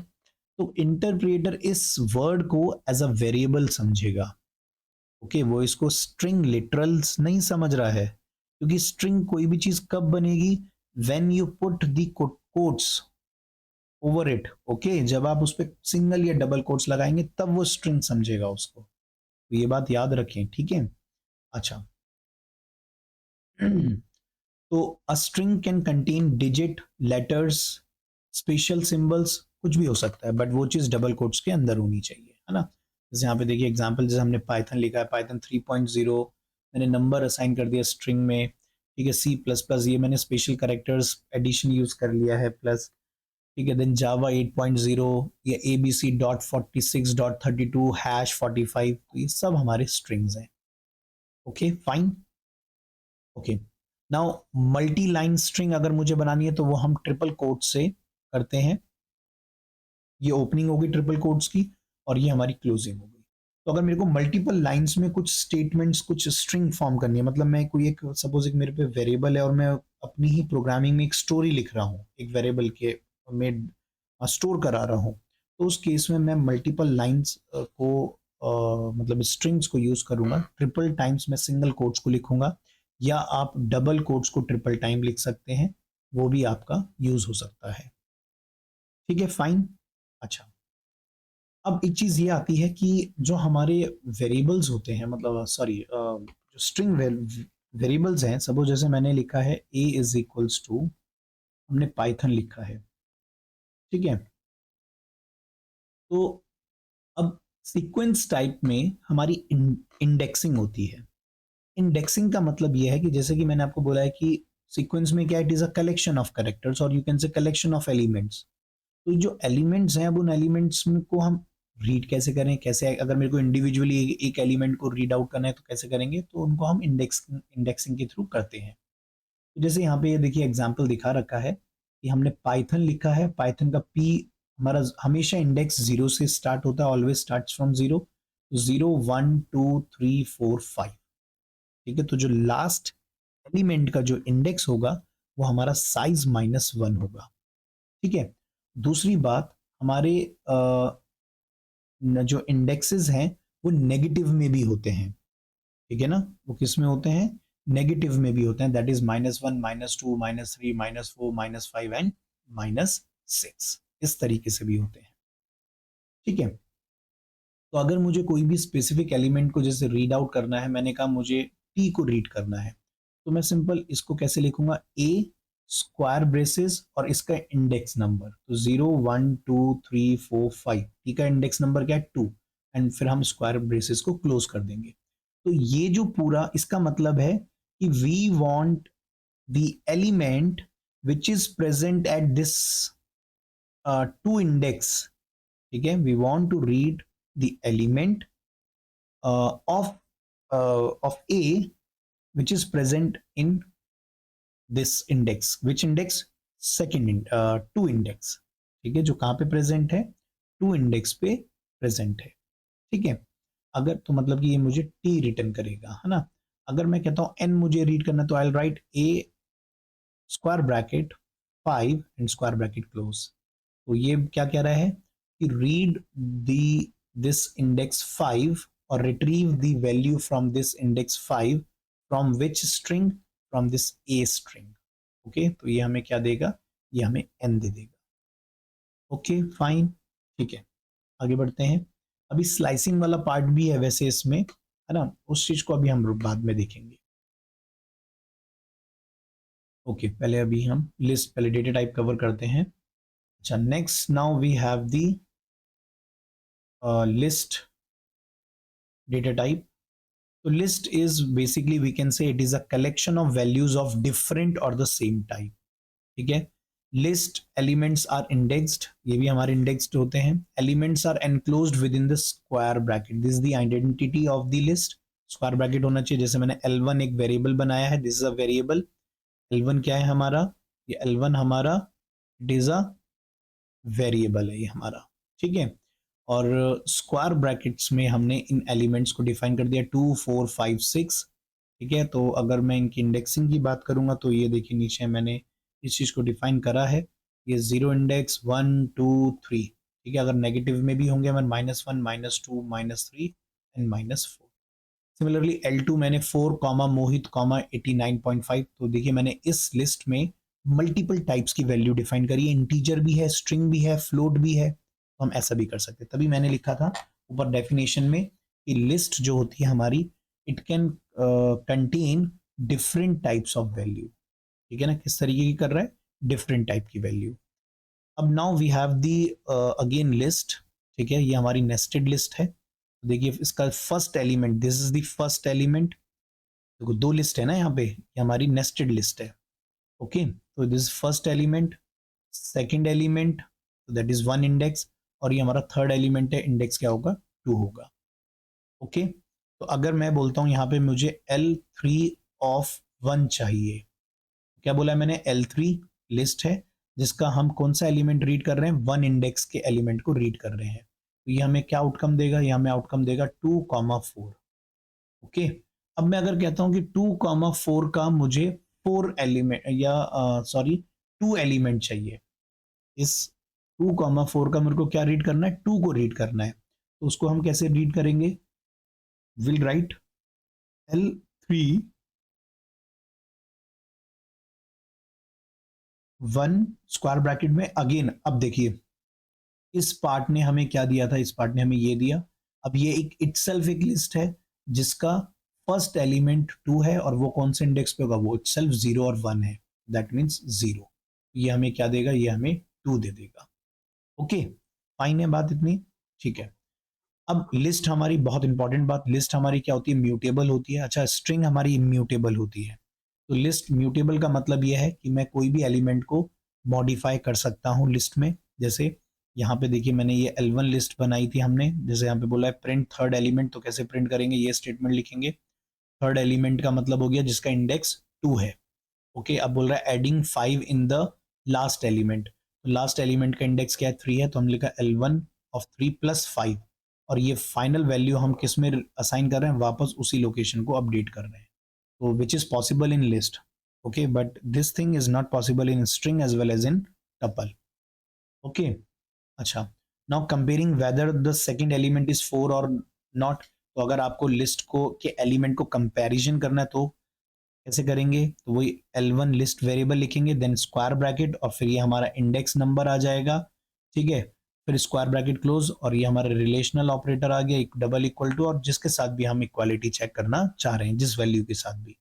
तो इंटरप्रेटर इस वर्ड को एज अ वेरिएबल समझेगा। ओके, वो इसको स्ट्रिंग लिटरल्स नहीं समझ रहा है, क्योंकि स्ट्रिंग कोई भी चीज कब बनेगी, when you put the quotes over it. Okay, जब आप उस पर सिंगल या डबल कोट्स लगाएंगे तब वो स्ट्रिंग समझेगा उसको, तो ये बात याद रखें, ठीक है। अच्छा तो a string can contain digit, letters, special symbols, कुछ भी हो सकता है, बट वो चीज डबल कोट्स के अंदर होनी चाहिए, है ना। जैसे यहाँ पे देखिए एग्जांपल, जैसे हमने पाइथन लिखा है, पाइथन 3.0, मैंने नंबर असाइन कर दिया स्ट्रिंग में, ठीक है। सी प्लस प्लस, ये मैंने स्पेशल कैरेक्टर्स एडिशन यूज कर लिया है प्लस, ठीक है। देन जावा 8.0, ये ABC डॉट 46 डॉट 32 हैश 45, तो ये सब हमारे स्ट्रिंग्स हैं। Okay fine. Okay, now multi line string अगर मुझे बनानी है तो वो हम ट्रिपल कोट से करते हैं। ये ओपनिंग होगी ट्रिपल कोट्स की और ये हमारी क्लोजिंग होगी। तो अगर मेरे को मल्टीपल लाइंस में कुछ स्टेटमेंट्स, कुछ स्ट्रिंग फॉर्म करनी है, मतलब मैं कोई एक सपोज एक मेरे पे वेरिएबल है और मैं अपनी ही प्रोग्रामिंग में एक स्टोरी लिख रहा हूँ एक वेरिएबल के में स्टोर करा रहा हूँ, तो उस केस में मैं मल्टीपल लाइंस को मतलब स्ट्रिंग्स को यूज करूंगा। ट्रिपल टाइम्स मैं सिंगल कोट्स को लिखूंगा, या आप डबल कोट्स को ट्रिपल टाइम लिख सकते हैं, वो भी आपका यूज हो सकता है, ठीक है फाइन। अच्छा, अब एक चीज ये आती है कि जो हमारे वेरिएबल्स होते हैं, मतलब सॉरी जो स्ट्रिंग वेरिएबल्स हैं, सपोज जैसे मैंने लिखा है a इज इक्वल्स टू, हमने पाइथन लिखा है, ठीक है। तो अब सीक्वेंस टाइप में हमारी इंडेक्सिंग होती है। इंडेक्सिंग का मतलब यह है कि जैसे कि मैंने आपको बोला है कि सीक्वेंस में क्या, it is a collection of characters और you can say collection of elements. तो जो एलिमेंट्स हैं, अब उन एलिमेंट्स को हम रीड कैसे करें, कैसे, अगर मेरे को इंडिविजुअली एक एलिमेंट को रीड आउट करना है तो कैसे करेंगे, तो उनको हम इंडेक्सिंग के थ्रू करते हैं। तो जैसे यहाँ पे ये देखिए एग्जांपल दिखा रखा है कि हमने पाइथन लिखा है, पाइथन का पी हमारा हमेशा इंडेक्स 0 से स्टार्ट होता है, ऑलवेज स्टार्ट्स फ्रॉम 0, 0 1 2 3 4 5, ठीक है। तो जो लास्ट एलिमेंट का जो इंडेक्स होगा वो हमारा साइज -1 होगा, ठीक है। दूसरी बात, हमारे जो इंडेक्सेस हैं वो नेगेटिव में भी होते हैं, ठीक है ना। वो किस में होते हैं, नेगेटिव में भी होते हैं, दैट इज -1 -2 -3 -4 -5 एंड -6, इस तरीके से भी होते हैं, ठीक है। तो अगर मुझे कोई भी स्पेसिफिक एलिमेंट को जैसे रीड आउट करना है, मैंने कहा मुझे टी को रीड करना है, तो मैं सिंपल इसको कैसे लिखूंगा, ए स्क्वायर ब्रेसेस और इसका इंडेक्स नंबर, तो 0 1 2 3 4 5, टी का इंडेक्स नंबर क्या है 2, एंड फिर हम स्क्वायर ब्रेसेस को क्लोज कर देंगे। तो ये जो पूरा इसका मतलब है कि we want the element which is present at this two index, ठीक है, we want to read the element of A which is present in this index, which index, second two index, ठीक है, जो कहाँ पे प्रेजेंट है, to index पे present है, ठीक है। अगर तो मतलब कि ये मुझे टी रिटर्न करेगा, है ना। अगर मैं कहता हूँ एन मुझे रीड करना, तो I write a square bracket 5 and square bracket close. तो ये क्या कह रहा है कि रीड दी दिस इंडेक्स 5 और retrieve the value from this index 5 from which string, from this a string. Okay, तो ये हमें क्या देगा, ये हमें एन दे देगा। ओके फाइन, ठीक है, आगे बढ़ते हैं। अभी स्लाइसिंग वाला पार्ट भी है वैसे इसमें, है ना, उस चीज को अभी हम बाद में देखेंगे। ओके, पहले अभी हम लिस्ट, पहले डेटा टाइप कवर करते हैं। अच्छा, next now we have the list data type. So list is basically, we can say, it is a collection of values of different or the same type, ठीक है। list elements are indexed, ये भी हमारे indexed होते हैं। elements are enclosed within the square bracket, this is the identity of the list। square bracket होना चाहिए, जैसे मैंने L1 एक variable बनाया है, this is a variable। L1 क्या है हमारा, ये L1 हमारा it is a variable है ये हमारा, ठीक है। और स्क्वायर ब्रैकेट्स में हमने इन एलिमेंट्स को डिफाइन कर दिया 2 4 5 6, ठीक है। तो अगर मैं इनकी इंडेक्सिंग की बात करूंगा तो ये देखिए नीचे मैंने इस चीज़ को डिफाइन करा है, ये 0 इंडेक्स 1 2 3, ठीक है। अगर नेगेटिव में भी होंगे मैं -1 -2 -3 एंड -4। सिमिलरली L2 मैंने 4 कॉमा मोहित कॉमा 89.5। तो देखिए मैंने इस लिस्ट में मल्टीपल टाइप्स की वैल्यू डिफाइन करी है, इंटीजर भी है, स्ट्रिंग भी है, फ्लोट भी है। तो हम ऐसा भी कर सकते हैं, तभी मैंने लिखा था ऊपर डेफिनेशन में कि लिस्ट जो होती है हमारी, it can contain different types of value, ठीक है ना। किस तरीके की कर रहा है, डिफरेंट टाइप की वैल्यू। अब now we have the again list, ठीक है, ये हमारी नेस्टेड लिस्ट है। देखिए इसका first element, this is the first element, देखो दो लिस्ट है ना यहाँ पे, ये हमारी नेस्टेड लिस्ट है। ओके, तो this first element, second element, that is one index, और ये हमारा थर्ड एलिमेंट है, इंडेक्स क्या होगा, 2 होगा। ओके, तो अगर मैं बोलता हूं यहाँ पे मुझे L3 ऑफ 1 चाहिए, क्या बोला है मैंने, L3 लिस्ट है जिसका हम कौन सा एलिमेंट रीड कर रहे हैं, 1 इंडेक्स के एलिमेंट को रीड कर रहे हैं। तो ये हमें क्या आउटकम देगा, ये हमें आउटकम देगा 2,4। ओके, अब मैं अगर कहता हूं कि 2,4 का मुझे 4 एलिमेंट या सॉरी 2 एलिमेंट चाहिए, इस 2,4 का मेरे को क्या रीड करना है, 2 को रीड करना है। तो उसको हम कैसे रीड करेंगे, will write L3 1 square bracket में अगेन। अब देखिए इस पार्ट ने हमें क्या दिया था, इस पार्ट ने हमें ये दिया। अब ये एक इटसेल्फ एक लिस्ट है जिसका फर्स्ट एलिमेंट 2 है, और वो कौन से इंडेक्स पे होगा, वो इटसेल्फ 0 और 1 है, दैट मीन्स 0। ये हमें क्या देगा, ये हमें 2 दे देगा। ओके फाइन है बात इतनी, ठीक है। अब लिस्ट हमारी बहुत इंपॉर्टेंट बात, लिस्ट हमारी क्या होती है, म्यूटेबल होती है। अच्छा, स्ट्रिंग हमारी इम्यूटेबल होती है। तो लिस्ट म्यूटेबल का मतलब यह है कि मैं कोई भी एलिमेंट को मॉडिफाई कर सकता हूँ लिस्ट में। जैसे यहाँ पे देखिए मैंने ये L1 लिस्ट बनाई थी हमने, जैसे यहाँ पे बोला है प्रिंट थर्ड एलिमेंट, तो कैसे प्रिंट करेंगे, ये स्टेटमेंट लिखेंगे। थर्ड एलिमेंट का मतलब हो गया जिसका इंडेक्स 2 है। ओके, अब बोल रहा है adding 5 in the last element, तो लास्ट एलिमेंट का इंडेक्स क्या है, 3 है, तो हम लिखा L1 ऑफ 3 प्लस 5, और ये फाइनल वैल्यू हम किस में असाइन कर रहे हैं, वापस उसी लोकेशन को अपडेट कर रहे हैं। तो which is possible in list, okay, but this thing is not possible in string as well as in tuple. Okay, अच्छा, now comparing whether the second element is 4 और नॉट। तो अगर आपको लिस्ट को के एलिमेंट को कंपैरिजन करना है तो कैसे करेंगे, तो वही L1 लिस्ट वेरिएबल लिखेंगे, देन स्क्वायर ब्रैकेट, और फिर ये हमारा इंडेक्स नंबर आ जाएगा, ठीक है, फिर स्क्वायर ब्रैकेट क्लोज, और ये हमारा रिलेशनल ऑपरेटर आ गया, एक डबल इक्वल टू, और जिसके साथ भी हम इक्वालिटी चेक करना चाह रहे हैं, जिस वैल्यू के साथ भी।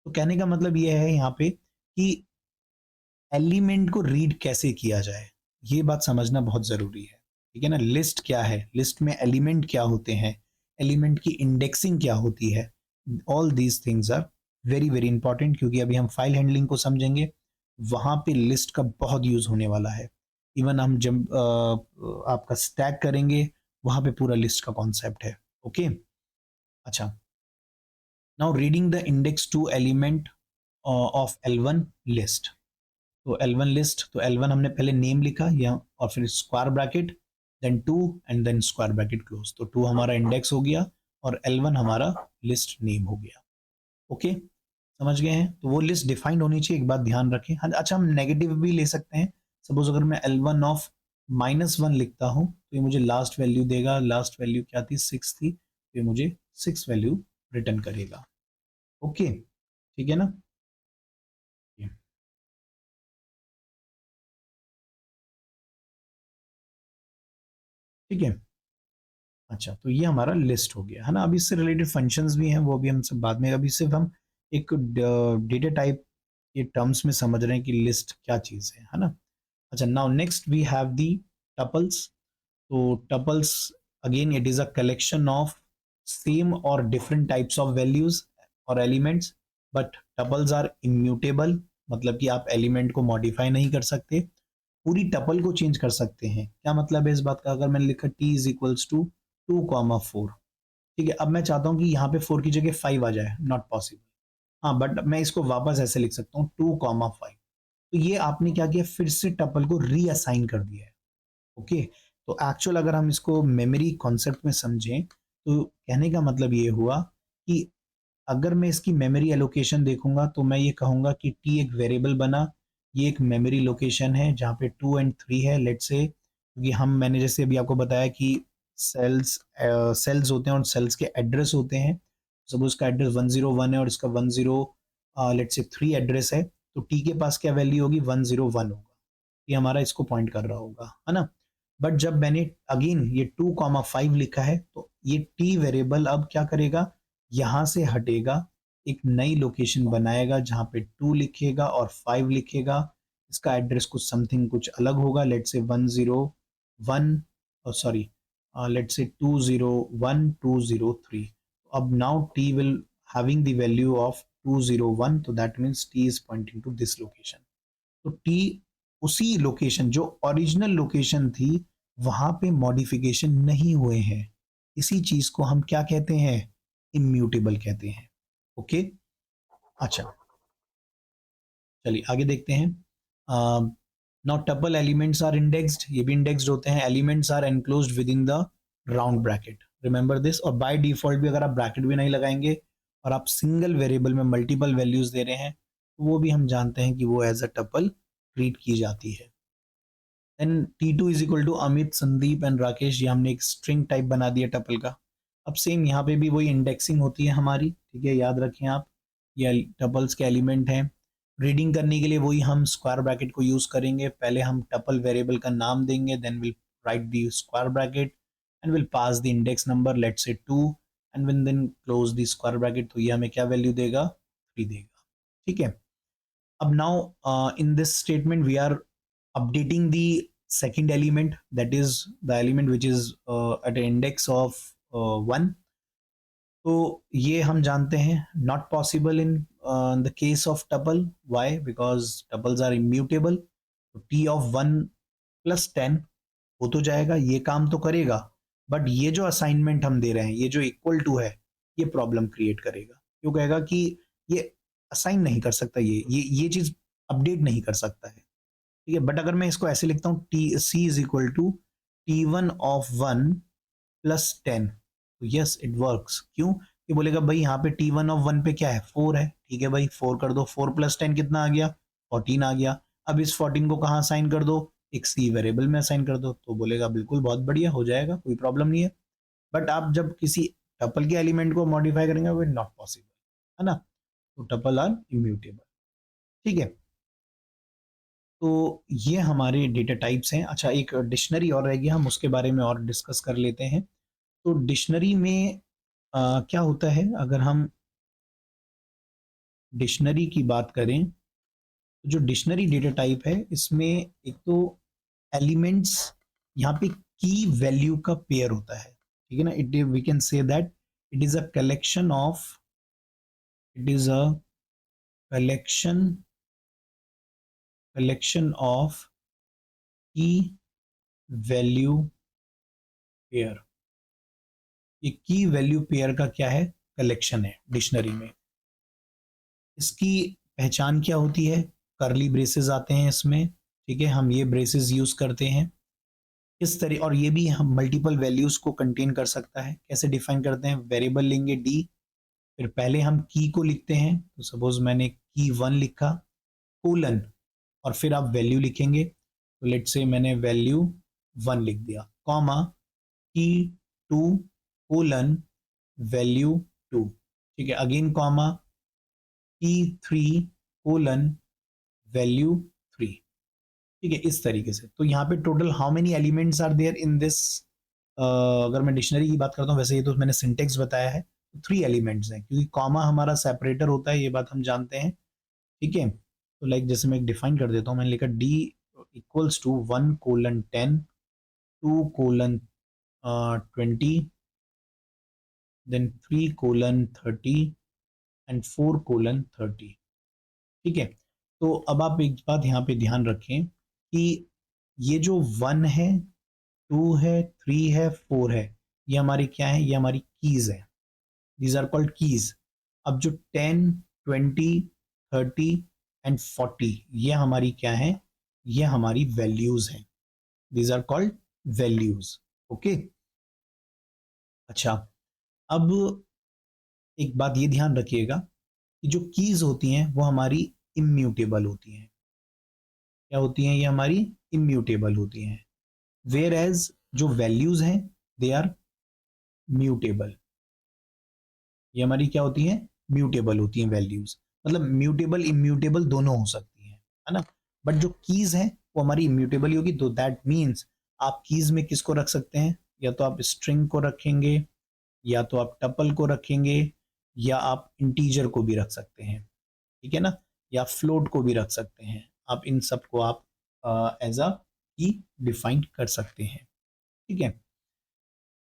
तो कहने का मतलब ये है यहाँ पे कि एलिमेंट को रीड कैसे किया जाए, ये बात समझना बहुत जरूरी है, ठीक है ना। लिस्ट क्या है, लिस्ट में एलिमेंट क्या होते हैं, एलिमेंट की इंडेक्सिंग क्या होती है, all these things are very very important, क्योंकि अभी हम फाइल हैंडलिंग को समझेंगे, वहां पे लिस्ट का बहुत यूज होने वाला है। इवन हम जब आपका स्टैक करेंगे, वहां पे पूरा लिस्ट का कॉन्सेप्ट है। ओके, अच्छा, now reading the index two element of L1 list. तो L1 लिस्ट, तो L1 हमने पहले नेम लिखा या, और फिर square bracket, then 2 and then square bracket close. तो 2 हमारा इंडेक्स हो गया और L1 हमारा लिस्ट नेम हो गया। ओके, समझ गए हैं। तो वो लिस्ट डिफाइंड होनी चाहिए, एक बात ध्यान रखें। हाँ, अच्छा, हम नेगेटिव भी ले सकते हैं। सपोज अगर मैं L1 ऑफ -1 लिखता हूँ, तो ये मुझे लास्ट वैल्यू देगा। लास्ट वैल्यू क्या थी, 6 थी, तो ये मुझे 6 वैल्यू रिटर्न करेगा। ओके, ठीक है ना। ठीक है, अच्छा, तो ये हमारा लिस्ट हो गया है ना। अभी इससे रिलेटेड फंक्शंस भी हैं, वो भी हम सब बाद में, अभी सिर्फ हम एक डेटा टाइप के टर्म्स में समझ रहे हैं कि लिस्ट क्या चीज़ है ना। अच्छा, now next we have the tuples. तो tuples, again it is a collection of same और डिफरेंट टाइप्स ऑफ वैल्यूज और elements, but tuples are immutable, मतलब कि आप एलिमेंट को मॉडिफाई नहीं कर सकते, पूरी टपल को चेंज कर सकते हैं। क्या मतलब है इस बात का, अगर मैंने लिखा t इज इक्वल्स टू 2,4, ठीक है, अब मैं चाहता हूं कि यहाँ पे 4 की जगह 5 आ जाए, नॉट पॉसिबल। हाँ, बट मैं इसको वापस ऐसे लिख सकता हूँ 2,5। तो ये आपने क्या किया, फिर से टपल को रीअसाइन कर दिया है। ओके, तो एक्चुअल अगर हम इसको मेमोरी कॉन्सेप्ट में समझें, तो कहने का मतलब ये हुआ कि अगर मैं इसकी मेमोरी एलोकेशन देखूंगा, तो मैं ये कहूंगा कि टी एक वेरिएबल बना, ये एक मेमोरी लोकेशन है जहाँ पे 2 एंड 3 है, लेट से, क्योंकि मैंने जैसे अभी आपको बताया कि सेल्स होते हैं और सेल्स के एड्रेस होते हैं। सपोज उसका एड्रेस 101 है और इसका 10 लेट से 3 एड्रेस है, तो टी के पास क्या वैल्यू होगी, 101 होगा। ये हमारा इसको पॉइंट कर रहा होगा, है ना। बट जब मैंने अगेन ये 2,5 लिखा है, तो ये टी वेरिएबल अब क्या करेगा, यहां से हटेगा, एक नई लोकेशन बनाएगा जहां पे 2 लिखेगा और 5 लिखेगा। इसका एड्रेस कुछ समथिंग कुछ अलग होगा, लेट से 101, सॉरी, लेट से 201,203। अब now T will having the value of 201, तो that means t is pointing to this location। तो टी उसी लोकेशन, जो ओरिजिनल लोकेशन थी, वहां पे मॉडिफिकेशन नहीं हुए हैं। इसी चीज को हम क्या कहते हैं, इम्यूटेबल कहते हैं। ओके, अच्छा, चलिए आगे देखते हैं। Now tuple elements are indexed, ये भी इंडेक्स्ड होते हैं। Elements are enclosed with in the round bracket, remember this. और बाय डिफॉल्ट भी अगर आप ब्रैकेट भी नहीं लगाएंगे और आप सिंगल वेरिएबल में मल्टीपल वैल्यूज दे रहे हैं, तो वो भी हम जानते हैं कि वो एज अ टपल ट्रीट की जाती है। Then T2 is equal to Amit, Sandeep and Rakesh, ये हमने एक स्ट्रिंग टाइप बना दिया टपल का। अब सेम यहाँ पे भी वही इंडेक्सिंग होती है हमारी, ठीक है, याद रखें आप, ये टपल्स के एलिमेंट हैं। रीडिंग करने के लिए वही हम स्क्वायर ब्रैकेट को यूज करेंगे। पहले हम टपल वेरिएबल का नाम देंगे, then will write the square bracket and will pass the index number, let's say 2, and then close the square bracket. तो ये हमें क्या वैल्यू देगा, 3 देगा, ठीक है। अब now in this statement we are updating the second element, that is the element which is at an index of 1। तो ये हम जानते हैं not possible in the case of tuple, why, because tuples are immutable। तो t of 1 plus 10 हो तो जाएगा, ये काम तो करेगा, बट ये जो असाइनमेंट हम दे रहे हैं, ये जो इक्वल टू है, ये प्रॉब्लम क्रिएट करेगा। क्यों कहेगा कि ये असाइन नहीं कर सकता, ये चीज अपडेट नहीं कर सकता है, ठीक है। बट अगर मैं इसको ऐसे लिखता हूँ, T C is equal to T1 of 1 plus 10, तो यस इट वर्क्स। क्यों, ये बोलेगा भाई यहाँ पे T1 ऑफ 1 पे क्या है, 4 है, ठीक है भाई, 4 कर दो, 4 प्लस 10 कितना आ गया, 14 आ गया। अब इस 14 को कहाँ असाइन कर दो, एक सी वेरिएबल में असाइन कर दो, तो बोलेगा बिल्कुल बहुत बढ़िया हो जाएगा, कोई प्रॉब्लम नहीं है। बट आप जब किसी टपल के एलिमेंट को मॉडिफाई करेंगे, वो नॉट पॉसिबल, है ना। तो टपल आर इम्यूटेबल, ठीक है। तो ये हमारे डेटा टाइप्स हैं। अच्छा, एक डिक्शनरी और रहेगी, हम उसके बारे में और डिस्कस कर लेते हैं। तो डिक्शनरी में क्या होता है, अगर हम डिक्शनरी की बात करें, तो जो डिक्शनरी डेटा टाइप है, इसमें एक तो एलिमेंट्स, यहाँ पे की वैल्यू का पेयर होता है, ठीक है ना. It we can say that it is a collection of, it is a collection collection of key value pair. ये की वैल्यू पेयर का क्या है, कलेक्शन है डिक्शनरी में. इसकी पहचान क्या होती है, करली ब्रेसेस आते हैं इसमें, ठीक है. हम ये ब्रेसेस यूज करते हैं इस तरह, और ये भी हम मल्टीपल वैल्यूज को कंटेन कर सकता है. कैसे डिफाइन करते हैं, वेरिएबल लेंगे डी, फिर पहले हम की को लिखते हैं, तो सपोज मैंने की 1 लिखा, कोलन, और फिर आप वैल्यू लिखेंगे, तो लेट से मैंने वैल्यू 1 लिख दिया, कॉमा की 2 कोलन वैल्यू 2, ठीक है. अगेन कॉमा की 3 कोलन वैल्यू 3, ठीक है. इस तरीके से. तो यहाँ पे total how many elements are there in this, अगर मैं डिक्शनरी की बात करता हूँ, वैसे ये तो मैंने सिंटेक्स बताया है, तो 3 एलिमेंट्स हैं, क्योंकि कॉमा हमारा सेपरेटर होता है, ये बात हम जानते हैं, ठीक है. तो लाइक जैसे मैं एक डिफाइन कर देता हूँ, मैंने लिखा D equals to 1 colon 10, 2 colon 20, then 3 colon 30 and 4 colon 30, ठीक है. तो अब आप एक बात यहाँ पे ध्यान रखें कि ये जो 1 है, 2 है, 3 है, 4 है, ये हमारी क्या है, ये हमारी कीज है. These are called keys. अब जो 10, 20, 30 एंड 40, ये हमारी क्या है, ये हमारी वैल्यूज हैं. These are called values. Okay. अच्छा, अब एक बात ये ध्यान रखिएगा कि जो कीज होती हैं वो हमारी इम्यूटेबल होती हैं. क्या होती हैं, ये हमारी इम्यूटेबल होती हैं. वेयर एज जो वैल्यूज हैं, दे आर म्यूटेबल. ये हमारी क्या होती हैं, म्यूटेबल होती हैं वैल्यूज. मतलब म्यूटेबल इम्यूटेबल दोनों हो सकती हैं, है ना. बट जो कीज है वो हमारी इम्यूटेबल ही होगी. तो दैट मीन्स आप कीज में किसको रख सकते हैं, या तो आप स्ट्रिंग को रखेंगे, या तो आप टपल को रखेंगे, या आप इंटीजर को भी रख सकते हैं, ठीक है ना, या फ्लोट को भी रख सकते हैं. आप इन सब को आप एज अ की डिफाइन कर सकते हैं, ठीक है.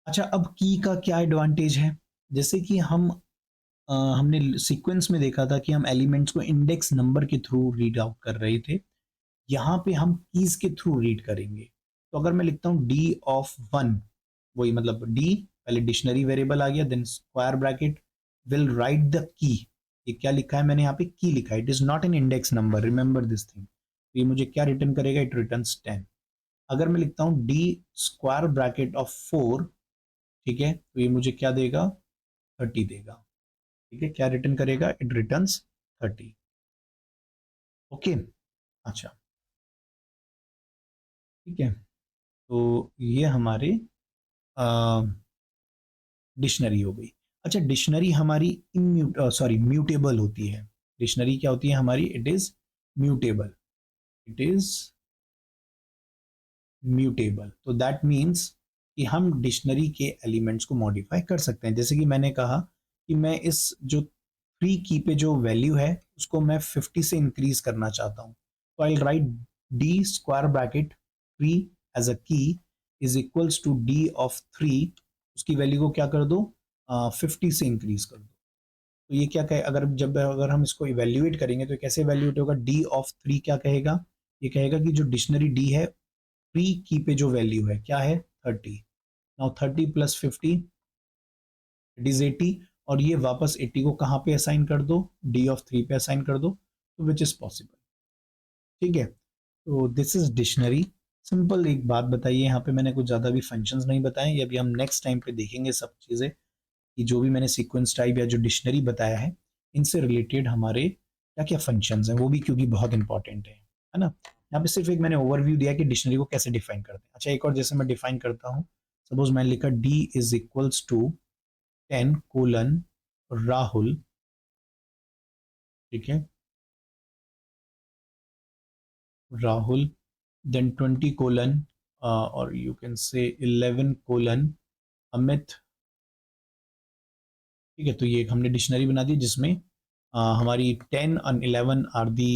अच्छा, अब की का क्या एडवांटेज है, जैसे कि हमने सीक्वेंस में देखा था कि हम एलिमेंट्स को इंडेक्स नंबर के थ्रू रीड आउट कर रहे थे. यहाँ पे हम कीज के थ्रू रीड करेंगे. तो अगर मैं लिखता हूँ डी ऑफ 1, वही मतलब डी, पहले डिक्शनरी वेरिएबल आ गया, then square bracket will write the key. ये क्या लिखा है मैंने यहाँ पे, की लिखा है. It is not N index number, remember this thing. तो ये मुझे क्या रिटर्न करेगा, इट रिटर्न्स 10. अगर मैं लिखता हूँ डी स्क्वायर ब्रैकेट ऑफ 4, ठीक है, तो ये मुझे क्या देगा, 30 देगा, ठीक है. क्या रिटर्न करेगा, इट रिटर्न्स 30. ओके. अच्छा, ठीक है. तो ये हमारे डिक्शनरी हो गई. अच्छा, डिक्शनरी हमारी म्यूटेबल होती है. डिक्शनरी क्या होती है हमारी, it is mutable, it is mutable. तो दैट मीन्स कि हम डिक्शनरी के एलिमेंट्स को मॉडिफाई कर सकते हैं. जैसे कि मैंने कहा कि मैं इस जो 3 की पे जो वैल्यू है उसको मैं 50 से इंक्रीज करना चाहता हूँ. तो I write D square bracket 3 as a key is equals to D of 3, उसकी वैल्यू को क्या कर दो, 50 से इंक्रीज कर दो. तो ये क्या कहे, अगर हम इसको इवेल्युएट करेंगे तो कैसे इवेल्युएट होगा, डी ऑफ 3 क्या कहेगा, ये कहेगा कि जो डिक्शनरी डी है, 3 की पे जो वैल्यू है क्या है, 30. नाउ 30 प्लस 50 इट इज 80, और ये वापस 80 को कहाँ पे असाइन कर दो, डी ऑफ 3 पे असाइन कर दो, तो विच इज पॉसिबल, ठीक है. तो दिस इज डिक्शनरी. सिंपल एक बात बताइए, यहाँ पे मैंने कुछ ज़्यादा भी फंक्शंस नहीं बताए, ये अभी हम नेक्स्ट टाइम पे देखेंगे सब चीज़ें, कि जो भी मैंने सीक्वेंस टाइप या जो डिक्शनरी बताया है, इनसे रिलेटेड हमारे क्या क्या फंक्शंस हैं वो भी, क्योंकि बहुत इंपॉर्टेंट है ना. यहाँ पे सिर्फ एक मैंने ओवरव्यू दिया कि डिक्शनरी को कैसे डिफाइन करते हैं. अच्छा, एक और जैसे मैं डिफाइन करता हूँ, सपोज मैंने लिखा D is equals to 10 colon Rahul, ठीक है, राहुल, देन 20 कोलन और you can say 11 colon Amit, ठीक है. तो ये हमने डिक्शनरी बना दी जिसमें हमारी 10 and 11 are the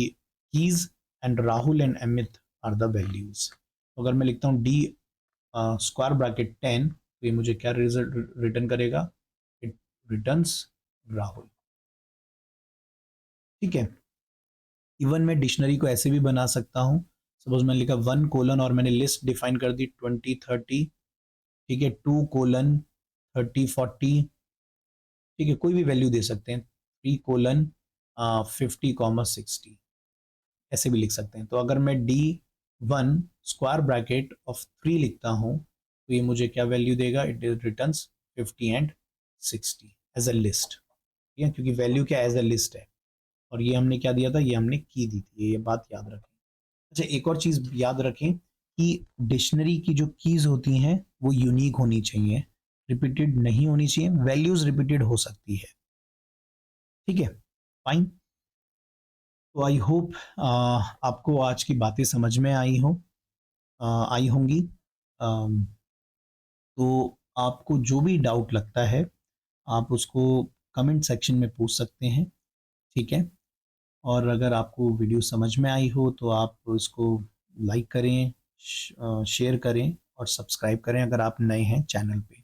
keys and Rahul and Amit are the values. तो अगर मैं लिखता हूँ डी स्क्वायर ब्रैकेट 10, तो ये मुझे क्या रिजल्ट रिटर्न करेगा? It returns Rahul. ठीक है। इवन मैं डिक्शनरी को ऐसे भी बना सकता हूँ। सपोज मैंने लिखा 1 कोलन और मैंने लिस्ट डिफाइन कर दी 20 30। ठीक है, 2 कोलन 30 40। ठीक है, कोई भी वैल्यू दे सकते हैं। 3 कोलन 50 कॉमा 60, ऐसे भी लिख सकते हैं। तो अगर मैं D1 स्क्वायर ब्रैकेट ऑफ 3 लिखता हूँ तो ये मुझे क्या वैल्यू देगा? It returns 50 and 60 as a list. ठीक है, क्योंकि वैल्यू क्या एज अ लिस्ट है। और ये हमने क्या दिया था? ये हमने की दी थी, ये बात याद रखें। अच्छा, एक और चीज याद रखें कि डिक्शनरी की जो कीज होती हैं वो यूनिक होनी चाहिए, रिपीटेड नहीं होनी चाहिए। वैल्यूज रिपीटेड हो सकती है। ठीक है, फाइन। तो आई होप आपको आज की बातें समझ में आई होंगी। अम, तो आपको जो भी डाउट लगता है आप उसको कमेंट सेक्शन में पूछ सकते हैं। ठीक है, और अगर आपको वीडियो समझ में आई हो तो आप इसको लाइक करें, शेयर करें और सब्सक्राइब करें अगर आप नए हैं चैनल पे।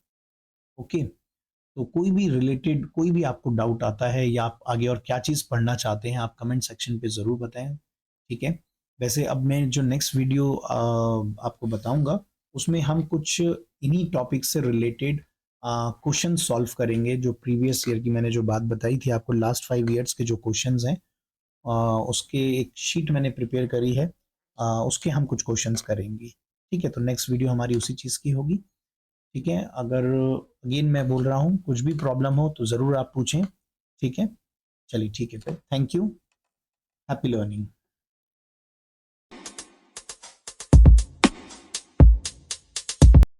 ओके, तो कोई भी रिलेटेड कोई भी आपको डाउट आता है या आप आगे और क्या चीज़ पढ़ना चाहते हैं आप कमेंट सेक्शन पे ज़रूर बताएं। ठीक है, वैसे अब मैं जो नेक्स्ट वीडियो आपको बताऊंगा उसमें हम कुछ इन्हीं टॉपिक से रिलेटेड क्वेश्चन सॉल्व करेंगे। जो प्रीवियस ईयर की मैंने जो बात बताई थी आपको, लास्ट 5 ईयर्स के जो क्वेश्चंस हैं उसके एक शीट मैंने प्रिपेयर करी है, उसके हम कुछ क्वेश्चंस करेंगे। ठीक है, तो नेक्स्ट वीडियो हमारी उसी चीज़ की होगी। ठीक है, अगर अगेन मैं बोल रहा हूँ कुछ भी प्रॉब्लम हो तो ज़रूर आप पूछें। ठीक है, चलिए ठीक है, फिर थैंक यू, हैप्पी लर्निंग।